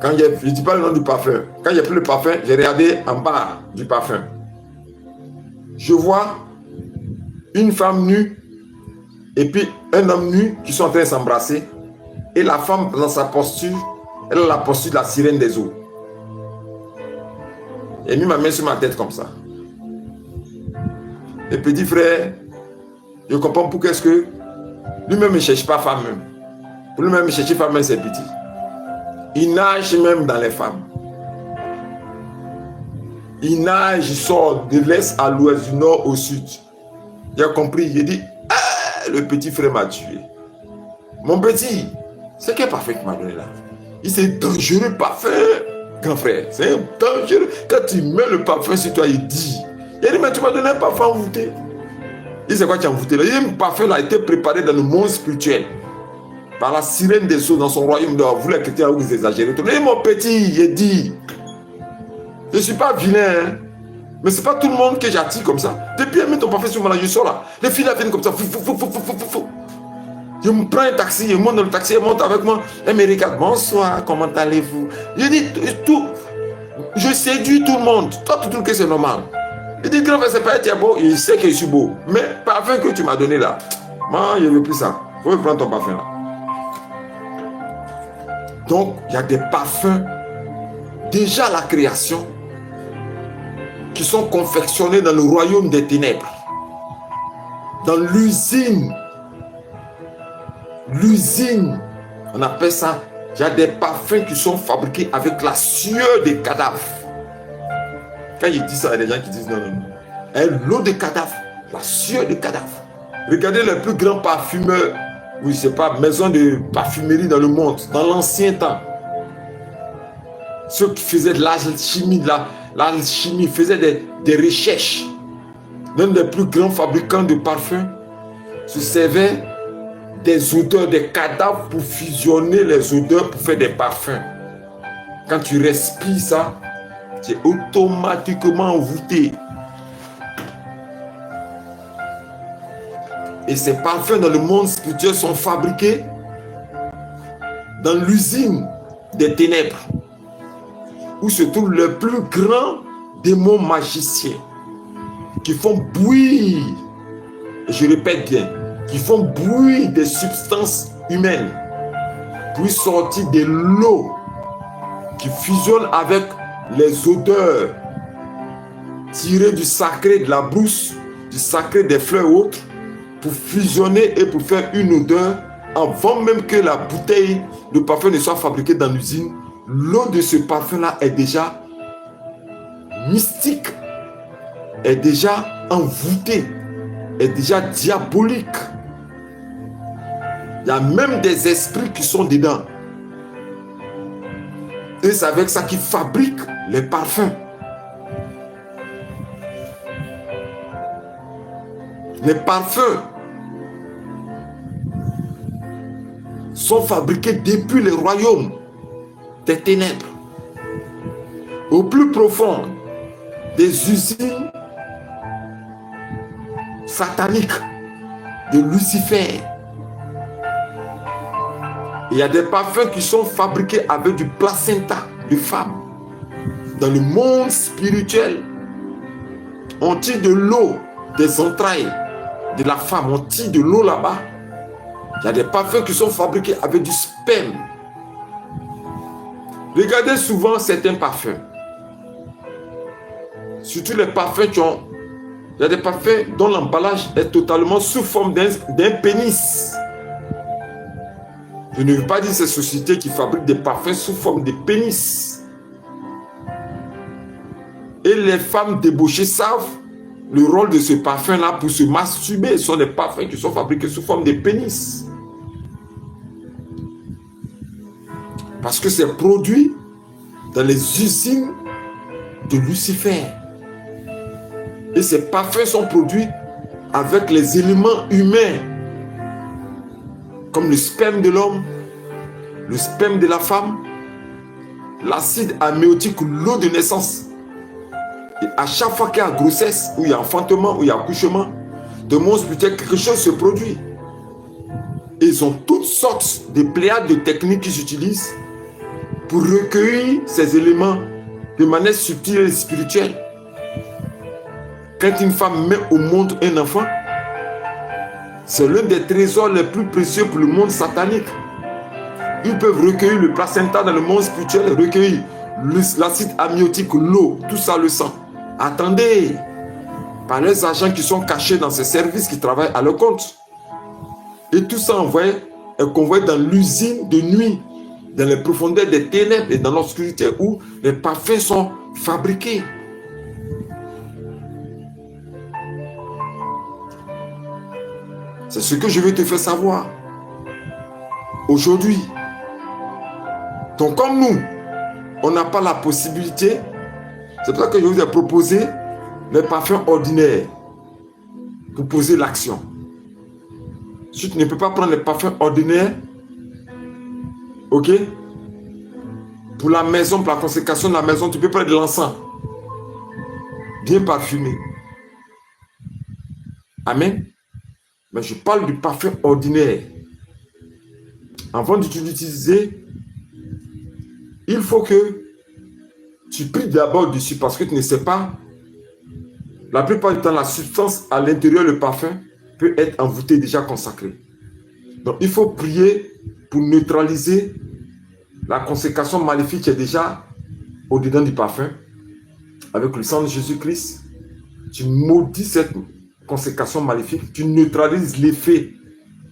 S1: Je ne dis pas le nom du parfum. Quand j'ai pris le parfum, j'ai regardé en bas du parfum. Je vois une femme nue et puis un homme nu qui sont en train de s'embrasser. Et la femme, dans sa posture, elle a la posture de la sirène des eaux. J'ai mis ma main sur ma tête comme ça. Et petit frère, je comprends pourquoi est-ce que lui-même ne cherche pas femme même. Pour lui-même chercher femme même, c'est petit. Il nage même dans les femmes. Il nage, il sort de l'est à l'ouest, du nord au sud. J'ai compris, j'ai dit, ah, le petit frère m'a tué. Mon petit, c'est quel parfum que tu m'as donné là? C'est dangereux parfum, grand frère. C'est dangereux. Quand tu mets le parfum sur toi, il dit, mais tu m'as donné un parfum envoûté. Il dit, c'est quoi tu as envoûté là? Il dit, un parfum là a été préparé dans le monde spirituel. Par la sirène des eaux dans son royaume. Vous les chrétiens, vous exagérez. Et mon petit, il dit, je ne suis pas vilain, hein? Mais ce n'est pas tout le monde que j'attire comme ça. Depuis qu'elle met ton parfum sur moi là, je sors là. Les filles là viennent comme ça. Je me prends un taxi, je monte dans le taxi, elle monte avec moi. Elle me regarde, bonsoir, comment allez-vous? Je dis, tout, je séduis tout le monde. Toi, tu trouves que c'est normal. Je dis, grand frère, c'est pas être beau. Il sait que je suis beau. Mais le parfum que tu m'as donné là, moi, je ne veux plus ça. Il faut prendre ton parfum là. Donc, il y a des parfums, déjà à la création, qui sont confectionnés dans le royaume des ténèbres. Dans l'usine. L'usine, on appelle ça, il y a des parfums qui sont fabriqués avec la sueur des cadavres. Quand il dit ça, il y a des gens qui disent non, non, non. L'eau de cadavres, la sueur des cadavres. Regardez les plus grands parfumeurs, oui, c'est pas maison de parfumerie dans le monde, dans l'ancien temps. Ceux qui faisaient de l'alchimie, faisaient des recherches. L'un des plus grands fabricants de parfums se servait des odeurs, des cadavres pour fusionner les odeurs pour faire des parfums. Quand tu respires ça, tu es automatiquement envoûté. Et ces parfums dans le monde spirituel sont fabriqués dans l'usine des ténèbres, où se trouvent les plus grands démons magiciens qui font bouillir, et je répète bien, qui font bouillir des substances humaines pour sortir de l'eau qui fusionne avec les odeurs tirées du sacré de la brousse, du sacré des fleurs ou autres, pour fusionner et pour faire une odeur avant même que la bouteille de parfum ne soit fabriquée dans l'usine. L'eau de ce parfum-là est déjà mystique, est déjà envoûtée, est déjà diabolique. Il y a même des esprits qui sont dedans. Et c'est avec ça qu'ils fabriquent les parfums. Les parfums sont fabriqués depuis les royaumes des ténèbres. Au plus profond des usines sataniques de Lucifer. Il y a des parfums qui sont fabriqués avec du placenta de femme. Dans le monde spirituel, on tire de l'eau des entrailles de la femme, on tire de l'eau là-bas. Il y a des parfums qui sont fabriqués avec du sperme. Regardez souvent certains parfums. Surtout les parfums qui ont... Il y a des parfums dont l'emballage est totalement sous forme d'un pénis. Je ne veux pas dire ces sociétés qui fabriquent des parfums sous forme de pénis. Et les femmes débauchées savent le rôle de ce parfum-là pour se masturber. Ce sont des parfums qui sont fabriqués sous forme de pénis. Parce que c'est produit dans les usines de Lucifer. Et ces parfums sont produits avec les éléments humains, comme le sperme de l'homme, le sperme de la femme, l'acide amniotique ou l'eau de naissance. Et à chaque fois qu'il y a grossesse, ou il y a enfantement, ou il y a accouchement, de mon spirituel, quelque chose se produit. Et ils ont toutes sortes de pléiades de techniques qu'ils utilisent pour recueillir ces éléments de manière subtile et spirituelle. Quand une femme met au monde un enfant, c'est l'un des trésors les plus précieux pour le monde satanique. Ils peuvent recueillir le placenta dans le monde spirituel, recueillir l'acide amniotique, l'eau, tout ça, le sang. Attendez, par les agents qui sont cachés dans ces services qui travaillent à leur compte. Et tout ça est convoyé dans l'usine de nuit, dans les profondeurs des ténèbres et dans l'obscurité où les parfums sont fabriqués. C'est ce que je vais te faire savoir. aujourd'hui. Donc comme nous, on n'a pas la possibilité, c'est pour ça que je vous ai proposé les parfums ordinaires pour poser l'action. Si tu ne peux pas prendre les parfums ordinaires, ok, pour la maison, pour la consécration de la maison, tu peux prendre de l'encens bien parfumé. Amen. Mais je parle du parfum ordinaire. Avant de l'utiliser, il faut que tu pries d'abord dessus parce que tu ne sais pas. La plupart du temps, la substance à l'intérieur du parfum peut être envoûtée, déjà consacrée. Donc, il faut prier pour neutraliser la consécration maléfique qui est déjà au-dedans du parfum. Avec le sang de Jésus-Christ, tu maudis cette consécration maléfique, tu neutralises l'effet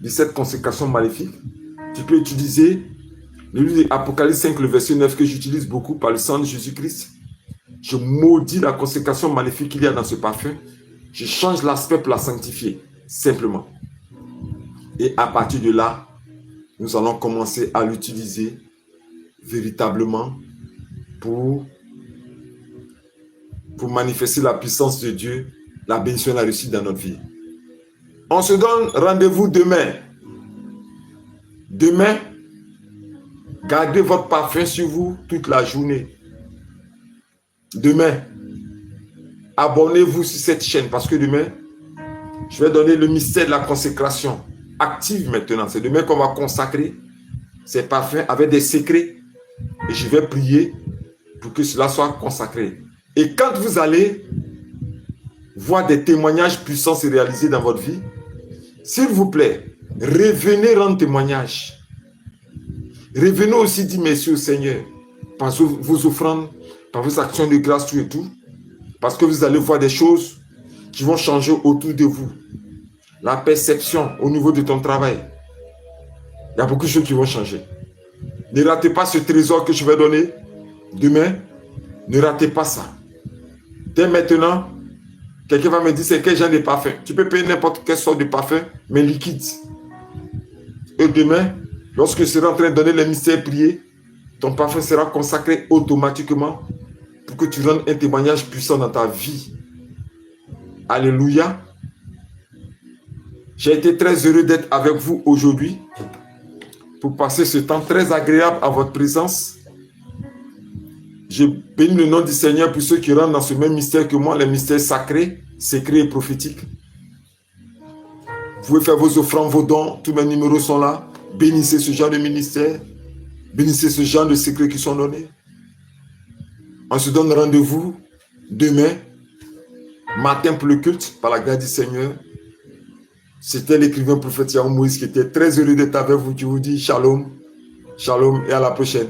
S1: de cette consécration maléfique. Tu peux utiliser le livre d'Apocalypse 5, le verset 9 que j'utilise beaucoup par le sang de Jésus-Christ. Je maudis la consécration maléfique qu'il y a dans ce parfum. Je change l'aspect pour la sanctifier, simplement. Et à partir de là, nous allons commencer à l'utiliser véritablement pour manifester la puissance de Dieu, la bénédiction et la réussite dans notre vie. On se donne rendez-vous demain. Demain, gardez votre parfum sur vous toute la journée. Demain, abonnez-vous sur cette chaîne parce que demain, je vais donner le mystère de la consécration active maintenant. C'est demain qu'on va consacrer ces parfums avec des secrets et je vais prier pour que cela soit consacré. Et quand vous allez voir des témoignages puissants se réaliser dans votre vie, s'il vous plaît, revenez rendre témoignage. Revenez aussi dire merci au Seigneur par vos offrandes, par vos actions de grâce, tout et tout. Parce que vous allez voir des choses qui vont changer autour de vous. La perception au niveau de ton travail. Il y a beaucoup de choses qui vont changer. Ne ratez pas ce trésor que je vais donner demain. Ne ratez pas ça. Dès maintenant, quelqu'un va me dire c'est quel genre de parfum. Tu peux payer n'importe quelle sorte de parfum, mais liquide. Et demain, lorsque je serai en train de donner les mystères priés, ton parfum sera consacré automatiquement pour que tu rendes un témoignage puissant dans ta vie. Alléluia. J'ai été très heureux d'être avec vous aujourd'hui pour passer ce temps très agréable à votre présence. Je bénis le nom du Seigneur pour ceux qui rentrent dans ce même mystère que moi, les mystères sacrés, secrets et prophétiques. Vous pouvez faire vos offrandes, vos dons, tous mes numéros sont là. Bénissez ce genre de ministère, bénissez ce genre de secrets qui sont donnés. On se donne rendez-vous demain, matin pour le culte, par la grâce du Seigneur. C'était l'écrivain prophète Yahweh Moïse qui était très heureux d'être avec vous, qui vous dit shalom, shalom et à la prochaine.